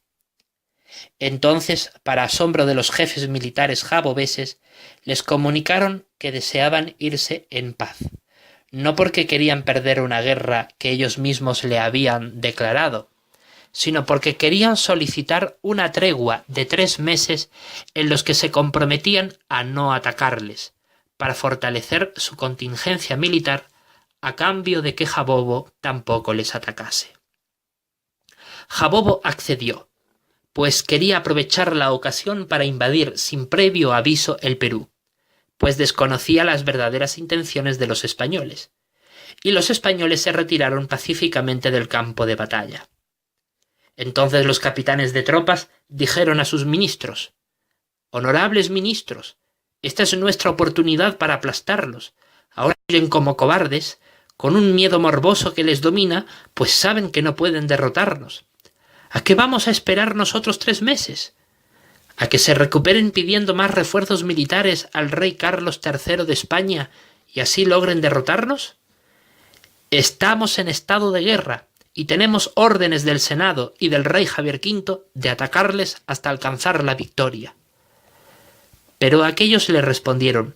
Entonces, para asombro de los jefes militares jabobeses, les comunicaron que deseaban irse en paz, no porque querían perder una guerra que ellos mismos le habían declarado, sino porque querían solicitar una tregua de 3 meses en los que se comprometían a no atacarles, para fortalecer su contingencia militar a cambio de que Jabobo tampoco les atacase. Jabobo accedió, pues quería aprovechar la ocasión para invadir sin previo aviso el Perú, pues desconocía las verdaderas intenciones de los españoles, y los españoles se retiraron pacíficamente del campo de batalla. Entonces los capitanes de tropas dijeron a sus ministros: «Honorables ministros, esta es nuestra oportunidad para aplastarlos. Ahora huyen como cobardes, con un miedo morboso que les domina, pues saben que no pueden derrotarnos. ¿A qué vamos a esperar nosotros 3 meses? ¿A que se recuperen pidiendo más refuerzos militares al rey Carlos III de España y así logren derrotarnos? Estamos en estado de guerra y tenemos órdenes del Senado y del rey Javier V de atacarles hasta alcanzar la victoria». Pero aquellos le respondieron: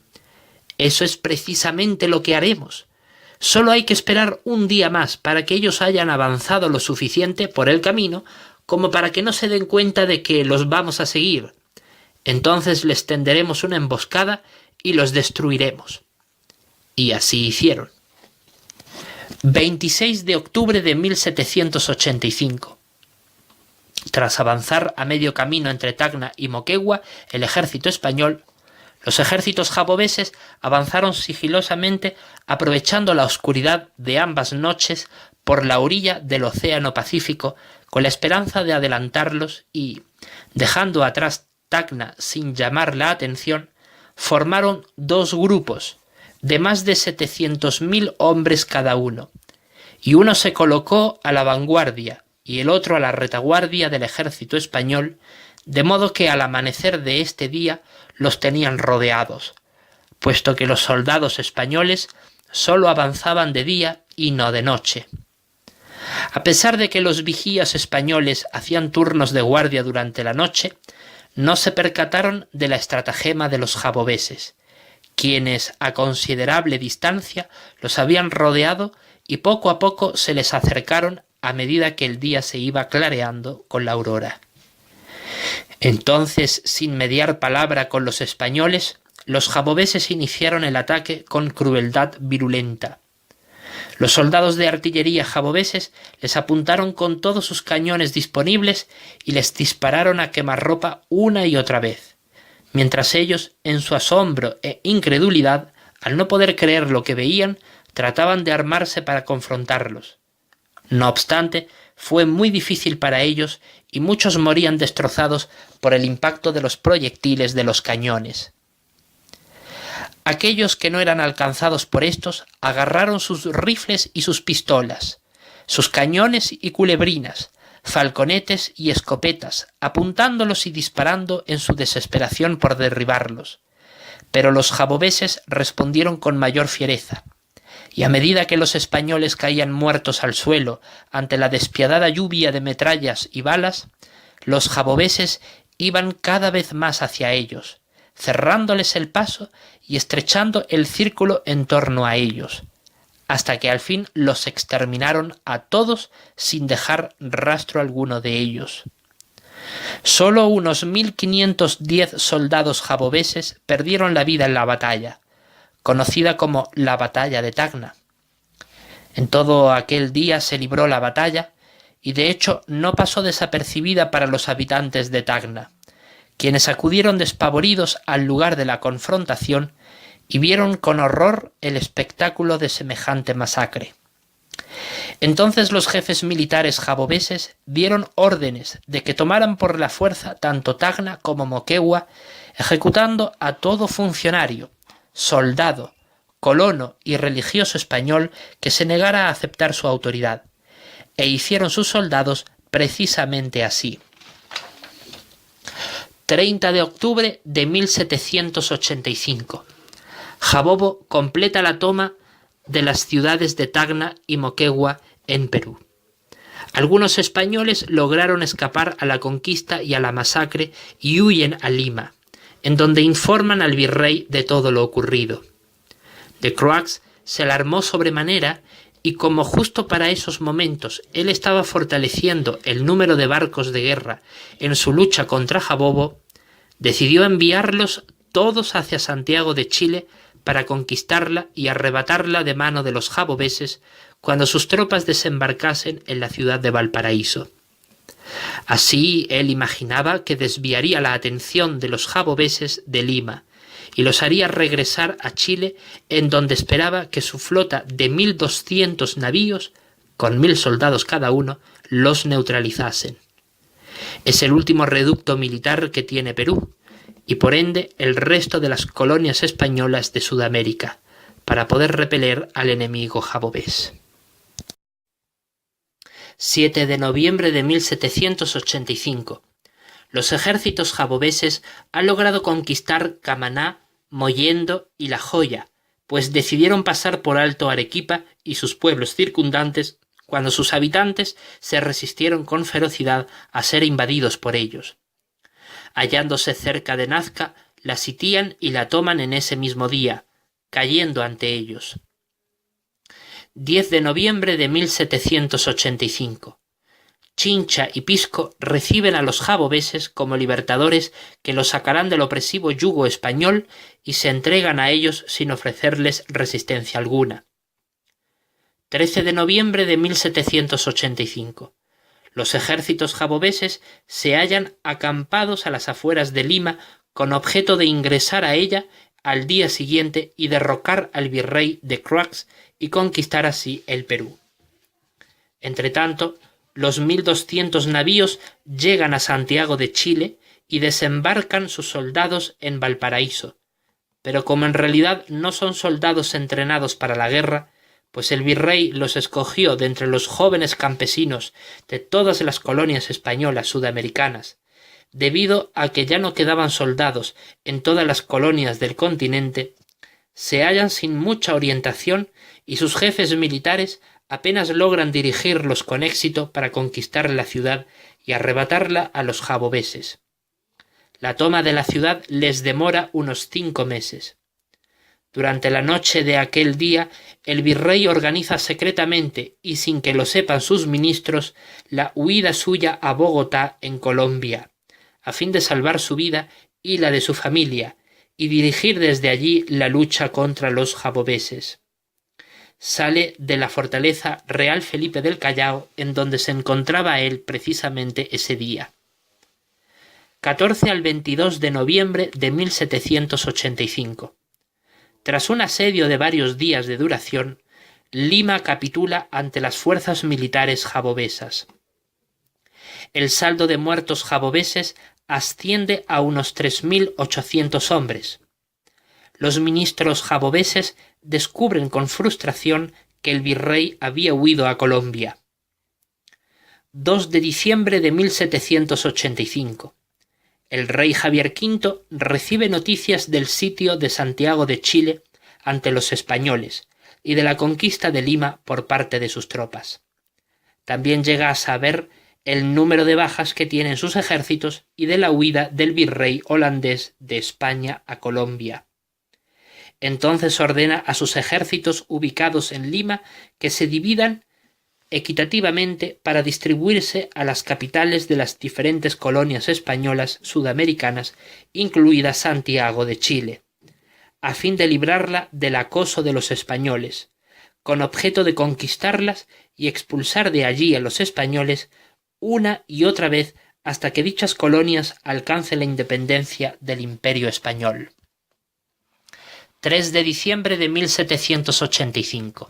«Eso es precisamente lo que haremos. Solo hay que esperar un día más para que ellos hayan avanzado lo suficiente por el camino como para que no se den cuenta de que los vamos a seguir. Entonces les tenderemos una emboscada y los destruiremos». Y así hicieron. 26 de octubre de 1785. Tras avanzar a medio camino entre Tacna y Moquegua, el ejército español, los ejércitos jabobeses avanzaron sigilosamente aprovechando la oscuridad de ambas noches por la orilla del Océano Pacífico con la esperanza de adelantarlos y, dejando atrás Tacna sin llamar la atención, formaron 2 grupos de más de 700.000 hombres cada uno, y uno se colocó a la vanguardia y el otro a la retaguardia del ejército español, de modo que al amanecer de este día los tenían rodeados, puesto que los soldados españoles solo avanzaban de día y no de noche. A pesar de que los vigías españoles hacían turnos de guardia durante la noche, no se percataron de la estratagema de los jabobeses, quienes a considerable distancia los habían rodeado y poco a poco se les acercaron a medida que el día se iba clareando con la aurora. Entonces, sin mediar palabra con los españoles, los jabobeses iniciaron el ataque con crueldad virulenta. Los soldados de artillería jabobeses les apuntaron con todos sus cañones disponibles y les dispararon a quemarropa una y otra vez, mientras ellos, en su asombro e incredulidad, al no poder creer lo que veían, trataban de armarse para confrontarlos. No obstante, fue muy difícil para ellos y muchos morían destrozados por el impacto de los proyectiles de los cañones. Aquellos que no eran alcanzados por estos agarraron sus rifles y sus pistolas, sus cañones y culebrinas, falconetes y escopetas, apuntándolos y disparando en su desesperación por derribarlos. Pero los jabobeses respondieron con mayor fiereza, y a medida que los españoles caían muertos al suelo ante la despiadada lluvia de metrallas y balas, los jabobeses iban cada vez más hacia ellos, cerrándoles el paso y estrechando el círculo en torno a ellos, hasta que al fin los exterminaron a todos sin dejar rastro alguno de ellos. Solo unos 1510 soldados jaboveses perdieron la vida en la batalla, conocida como la Batalla de Tacna. En todo aquel día se libró la batalla y de hecho no pasó desapercibida para los habitantes de Tacna, quienes acudieron despavoridos al lugar de la confrontación y vieron con horror el espectáculo de semejante masacre. Entonces los jefes militares jaboveses dieron órdenes de que tomaran por la fuerza tanto Tacna como Moquegua, ejecutando a todo funcionario, soldado, colono y religioso español que se negara a aceptar su autoridad, e hicieron sus soldados precisamente así. 30 de octubre de 1785. Jabobo completa la toma de las ciudades de Tacna y Moquegua en Perú. Algunos españoles lograron escapar a la conquista y a la masacre y huyen a Lima, en donde informan al virrey de todo lo ocurrido. De Croix se alarmó sobremanera y como justo para esos momentos él estaba fortaleciendo el número de barcos de guerra en su lucha contra Jabobo, decidió enviarlos todos hacia Santiago de Chile para conquistarla y arrebatarla de mano de los jaboveses cuando sus tropas desembarcasen en la ciudad de Valparaíso. Así él imaginaba que desviaría la atención de los jaboveses de Lima y los haría regresar a Chile, en donde esperaba que su flota de 1200 navíos, con 1000 soldados cada uno, los neutralizasen. Es el último reducto militar que tiene Perú, y por ende el resto de las colonias españolas de Sudamérica, para poder repeler al enemigo jabobés. 7 de noviembre de 1785. Los ejércitos jaboveses han logrado conquistar Camaná, Mollendo y La Joya, pues decidieron pasar por alto Arequipa y sus pueblos circundantes cuando sus habitantes se resistieron con ferocidad a ser invadidos por ellos. Hallándose cerca de Nazca, la sitian y la toman en ese mismo día, cayendo ante ellos. 10 de noviembre de 1785. Chincha y Pisco reciben a los jaboveses como libertadores que los sacarán del opresivo yugo español y se entregan a ellos sin ofrecerles resistencia alguna. 13 de noviembre de 1785. Los ejércitos jaboveses se hallan acampados a las afueras de Lima con objeto de ingresar a ella al día siguiente y derrocar al virrey de Croix y conquistar así el Perú. Entretanto, los 1200 navíos llegan a Santiago de Chile y desembarcan sus soldados en Valparaíso, pero como en realidad no son soldados entrenados para la guerra, pues el virrey los escogió de entre los jóvenes campesinos de todas las colonias españolas sudamericanas, debido a que ya no quedaban soldados en todas las colonias del continente, se hallan sin mucha orientación y sus jefes militares apenas logran dirigirlos con éxito para conquistar la ciudad y arrebatarla a los jaboveses. La toma de la ciudad les demora unos 5 meses. Durante la noche de aquel día, el virrey organiza secretamente y sin que lo sepan sus ministros la huida suya a Bogotá, en Colombia, a fin de salvar su vida y la de su familia, y dirigir desde allí la lucha contra los jaboveses. Sale de la fortaleza Real Felipe del Callao, en donde se encontraba él precisamente ese día. 14 al 22 de noviembre de 1785. Tras un asedio de varios días de duración, Lima capitula ante las fuerzas militares jabovesas. El saldo de muertos jaboveses asciende a unos 3.800 hombres. Los ministros jaboveses descubren con frustración que el virrey había huido a Colombia. 2 de diciembre de 1785. El rey Javier V recibe noticias del sitio de Santiago de Chile ante los españoles y de la conquista de Lima por parte de sus tropas. También llega a saber el número de bajas que tienen sus ejércitos y de la huida del virrey holandés de España a Colombia. Entonces ordena a sus ejércitos ubicados en Lima que se dividan equitativamente para distribuirse a las capitales de las diferentes colonias españolas sudamericanas, incluida Santiago de Chile, a fin de librarla del acoso de los españoles, con objeto de conquistarlas y expulsar de allí a los españoles una y otra vez hasta que dichas colonias alcancen la independencia del Imperio español. 3 de diciembre de 1785.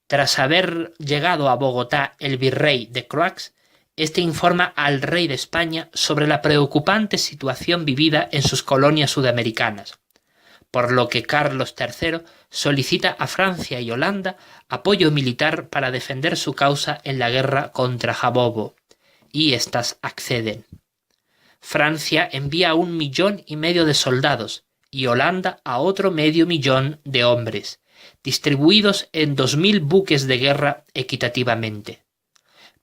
Tras haber llegado a Bogotá el virrey de Croix, este informa al rey de España sobre la preocupante situación vivida en sus colonias sudamericanas, por lo que Carlos III solicita a Francia y Holanda apoyo militar para defender su causa en la guerra contra Jabobo, y éstas acceden. Francia envía 1,5 millones de soldados y Holanda a otro 500,000 de hombres, distribuidos en 2.000 buques de guerra equitativamente.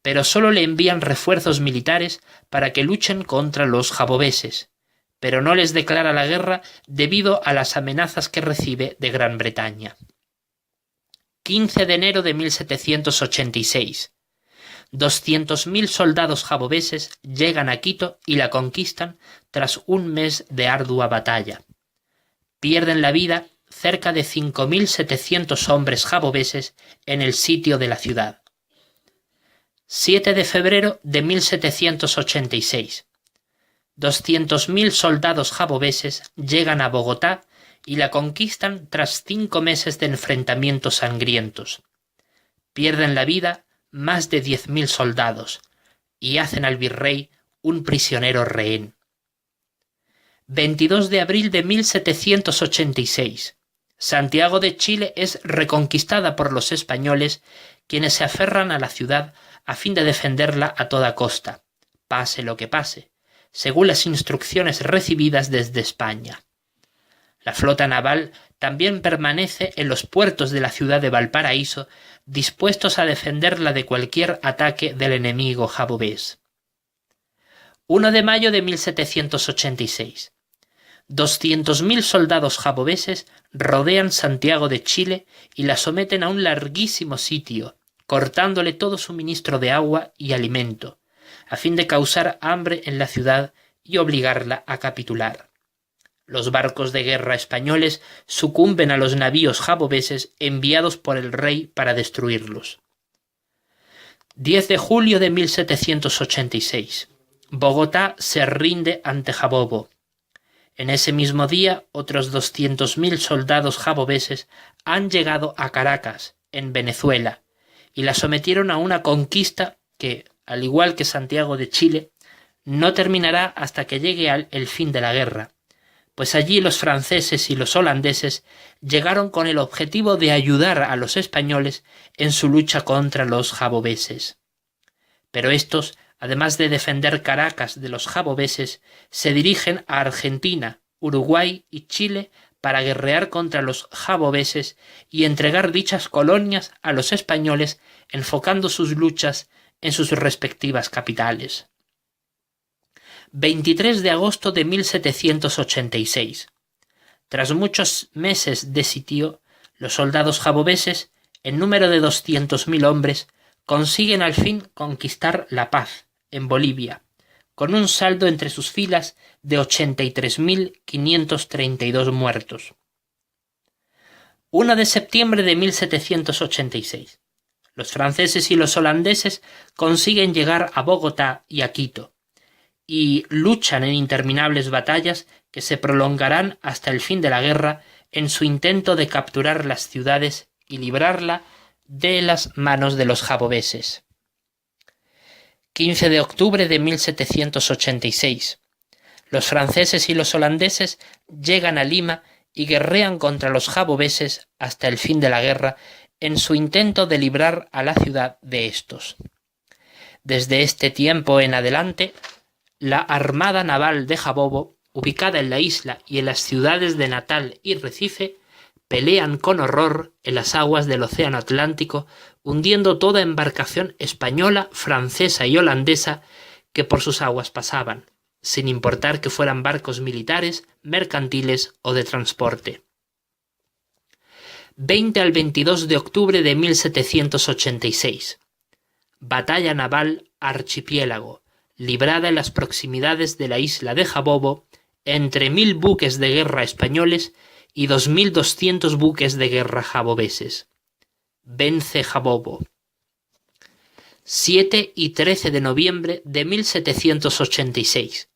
Pero solo le envían refuerzos militares para que luchen contra los jabobeses, pero no les declara la guerra debido a las amenazas que recibe de Gran Bretaña. 15 de enero de 1786. 200.000 soldados jabobeses llegan a Quito y la conquistan tras un mes de ardua batalla. Pierden la vida cerca de 5.700 hombres jabobeses en el sitio de la ciudad. 7 de febrero de 1786. 200.000 soldados jabobeses llegan a Bogotá y la conquistan tras 5 meses de enfrentamientos sangrientos. Pierden la vida más de 10.000 soldados y hacen al virrey un prisionero rehén. 22 de abril de 1786. Santiago de Chile es reconquistada por los españoles, quienes se aferran a la ciudad a fin de defenderla a toda costa, pase lo que pase, según las instrucciones recibidas desde España. La flota naval también permanece en los puertos de la ciudad de Valparaíso, dispuestos a defenderla de cualquier ataque del enemigo jabobés. 1 de mayo de 1786. 200.000 soldados jabobeses rodean Santiago de Chile y la someten a un larguísimo sitio, cortándole todo suministro de agua y alimento, a fin de causar hambre en la ciudad y obligarla a capitular. Los barcos de guerra españoles sucumben a los navíos jabobeses enviados por el rey para destruirlos. 10 de julio de 1786. Bogotá se rinde ante Jabobo. En ese mismo día, otros 200.000 soldados jabobeses han llegado a Caracas, en Venezuela, y la sometieron a una conquista que, al igual que Santiago de Chile, no terminará hasta que llegue el fin de la guerra, pues allí los franceses y los holandeses llegaron con el objetivo de ayudar a los españoles en su lucha contra los jabobeses. Pero estos, además de defender Caracas de los jabobeses, se dirigen a Argentina, Uruguay y Chile para guerrear contra los jabobeses y entregar dichas colonias a los españoles, enfocando sus luchas en sus respectivas capitales. 23 de agosto de 1786. Tras muchos meses de sitio, los soldados jabobeses, en número de 200.000 hombres, consiguen al fin conquistar La Paz, en Bolivia, con un saldo entre sus filas de 83.532 muertos. 1 de septiembre de 1786. Los franceses y los holandeses consiguen llegar a Bogotá y a Quito, y luchan en interminables batallas que se prolongarán hasta el fin de la guerra en su intento de capturar las ciudades y librarla de las manos de los jabobeses. 15 de octubre de 1786. Los franceses y los holandeses llegan a Lima y guerrean contra los jabobeses hasta el fin de la guerra en su intento de librar a la ciudad de estos. Desde este tiempo en adelante, la Armada Naval de Jabobo, ubicada en la isla y en las ciudades de Natal y Recife, pelean con horror en las aguas del Océano Atlántico, hundiendo toda embarcación española, francesa y holandesa que por sus aguas pasaban, sin importar que fueran barcos militares, mercantiles o de transporte. 20 al 22 de octubre de 1786. Batalla naval archipiélago, librada en las proximidades de la isla de Jabobo entre 1000 buques de guerra españoles y 2200 buques de guerra jabobeses. Vence Jabobo. 7 y 13 de noviembre de 1786.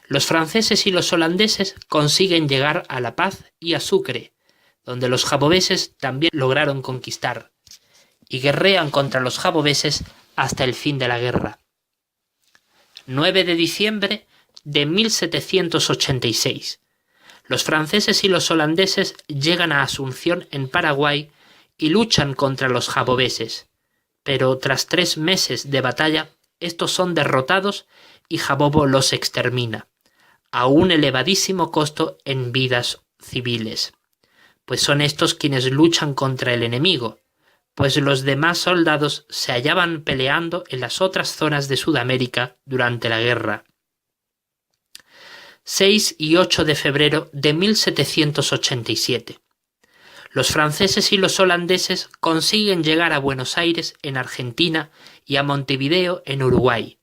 Los franceses y los holandeses consiguen llegar a La Paz y a Sucre, donde los jabobeses también lograron conquistar, y guerrean contra los jabobeses hasta el fin de la guerra. 9 de diciembre de 1786. Los franceses y los holandeses llegan a Asunción en Paraguay y luchan contra los jabobeses, pero tras 3 meses de batalla, estos son derrotados y Jabobo los extermina, a un elevadísimo costo en vidas civiles, pues son estos quienes luchan contra el enemigo, pues los demás soldados se hallaban peleando en las otras zonas de Sudamérica durante la guerra. 6 y 8 de febrero de 1787. Los franceses y los holandeses consiguen llegar a Buenos Aires en Argentina y a Montevideo en Uruguay,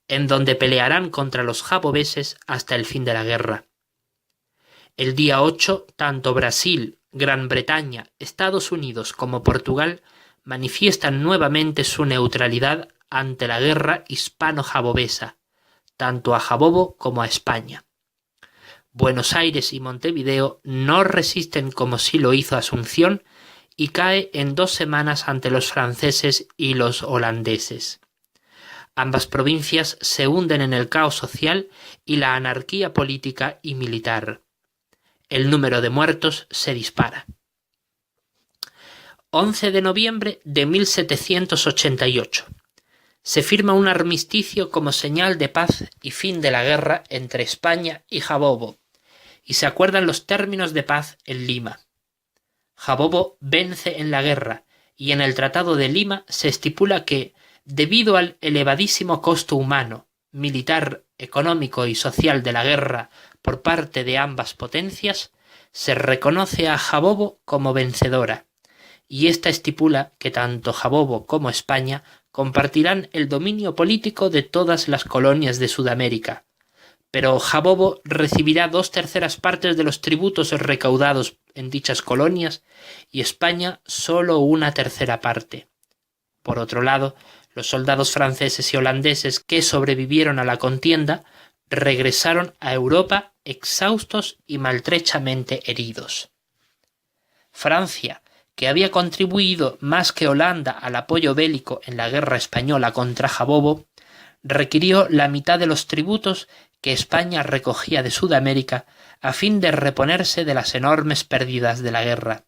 en donde pelearán contra los jabobeses hasta el fin de la guerra. El día 8, tanto Brasil, Gran Bretaña, Estados Unidos como Portugal manifiestan nuevamente su neutralidad ante la guerra hispano-jabobesa, tanto a Jabobo como a España. Buenos Aires y Montevideo no resisten como sí lo hizo Asunción y cae en 2 semanas ante los franceses y los holandeses. Ambas provincias se hunden en el caos social y la anarquía política y militar. El número de muertos se dispara. 11 de noviembre de 1788. Se firma un armisticio como señal de paz y fin de la guerra entre España y Jabobo, y se acuerdan los términos de paz en Lima. Jabobo vence en la guerra, y en el Tratado de Lima se estipula que, debido al elevadísimo costo humano, militar, económico y social de la guerra por parte de ambas potencias, se reconoce a Jabobo como vencedora, y ésta estipula que tanto Jabobo como España compartirán el dominio político de todas las colonias de Sudamérica, pero Jabobo recibirá 2/3 partes de los tributos recaudados en dichas colonias y España solo 1/3 parte. Por otro lado, los soldados franceses y holandeses que sobrevivieron a la contienda regresaron a Europa exhaustos y maltrechamente heridos. Francia, que había contribuido más que Holanda al apoyo bélico en la guerra española contra Jabobo, requirió la mitad de los tributos que España recogía de Sudamérica a fin de reponerse de las enormes pérdidas de la guerra.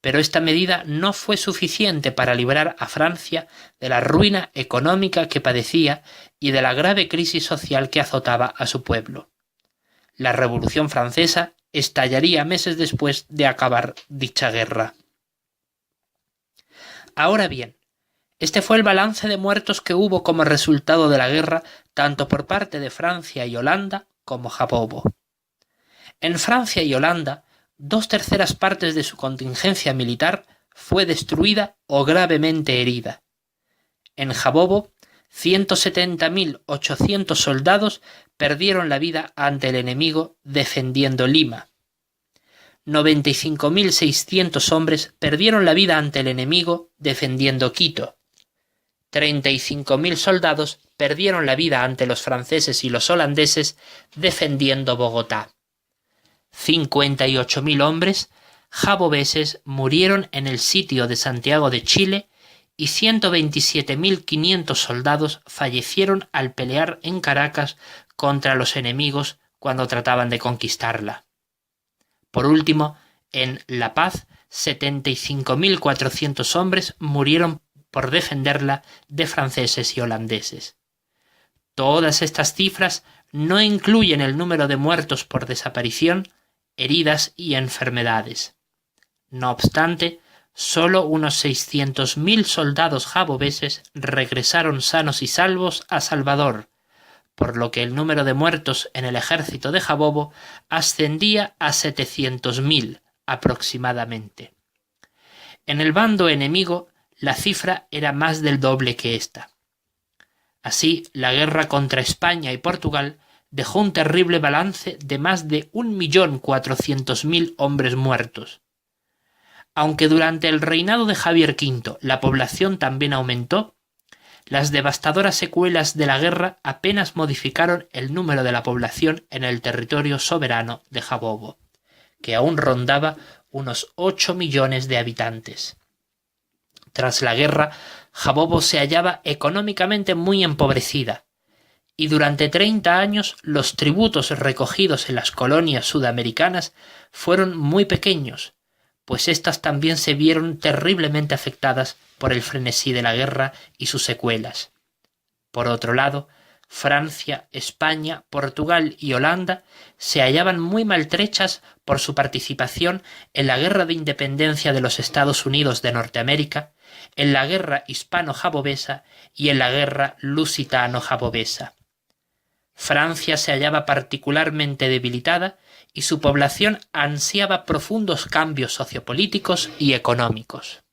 Pero esta medida no fue suficiente para librar a Francia de la ruina económica que padecía y de la grave crisis social que azotaba a su pueblo. La Revolución Francesa estallaría meses después de acabar dicha guerra. Ahora bien, este fue el balance de muertos que hubo como resultado de la guerra tanto por parte de Francia y Holanda como Jabobo. En Francia y Holanda, 2/3 partes de su contingencia militar fue destruida o gravemente herida. En Jabobo, 170.800 soldados perdieron la vida ante el enemigo defendiendo Lima. 95.600 hombres perdieron la vida ante el enemigo defendiendo Quito. 35.000 soldados perdieron la vida ante los franceses y los holandeses defendiendo Bogotá. 58.000 hombres jabobeses murieron en el sitio de Santiago de Chile y 127.500 soldados fallecieron al pelear en Caracas contra los enemigos cuando trataban de conquistarla. Por último, en La Paz, 75.400 hombres murieron por defenderla de franceses y holandeses. Todas estas cifras no incluyen el número de muertos por desaparición, heridas y enfermedades. No obstante, solo unos 600.000 soldados jabobeses regresaron sanos y salvos a Salvador, por lo que el número de muertos en el ejército de Jabobo ascendía a 700.000 aproximadamente. En el bando enemigo, la cifra era más del doble que esta. Así, la guerra contra España y Portugal dejó un terrible balance de más de 1.400.000 hombres muertos. Aunque durante el reinado de Javier V la población también aumentó, las devastadoras secuelas de la guerra apenas modificaron el número de la población en el territorio soberano de Jabobo, que aún rondaba unos 8 millones de habitantes. Tras la guerra, Jabobo se hallaba económicamente muy empobrecida, y durante 30 años los tributos recogidos en las colonias sudamericanas fueron muy pequeños, pues éstas también se vieron terriblemente afectadas por el frenesí de la guerra y sus secuelas. Por otro lado, Francia, España, Portugal y Holanda se hallaban muy maltrechas por su participación en la Guerra de Independencia de los Estados Unidos de Norteamérica, en la Guerra Hispano-Jabobesa y en la Guerra Lusitano-Jabobesa. Francia se hallaba particularmente debilitada y su población ansiaba profundos cambios sociopolíticos y económicos.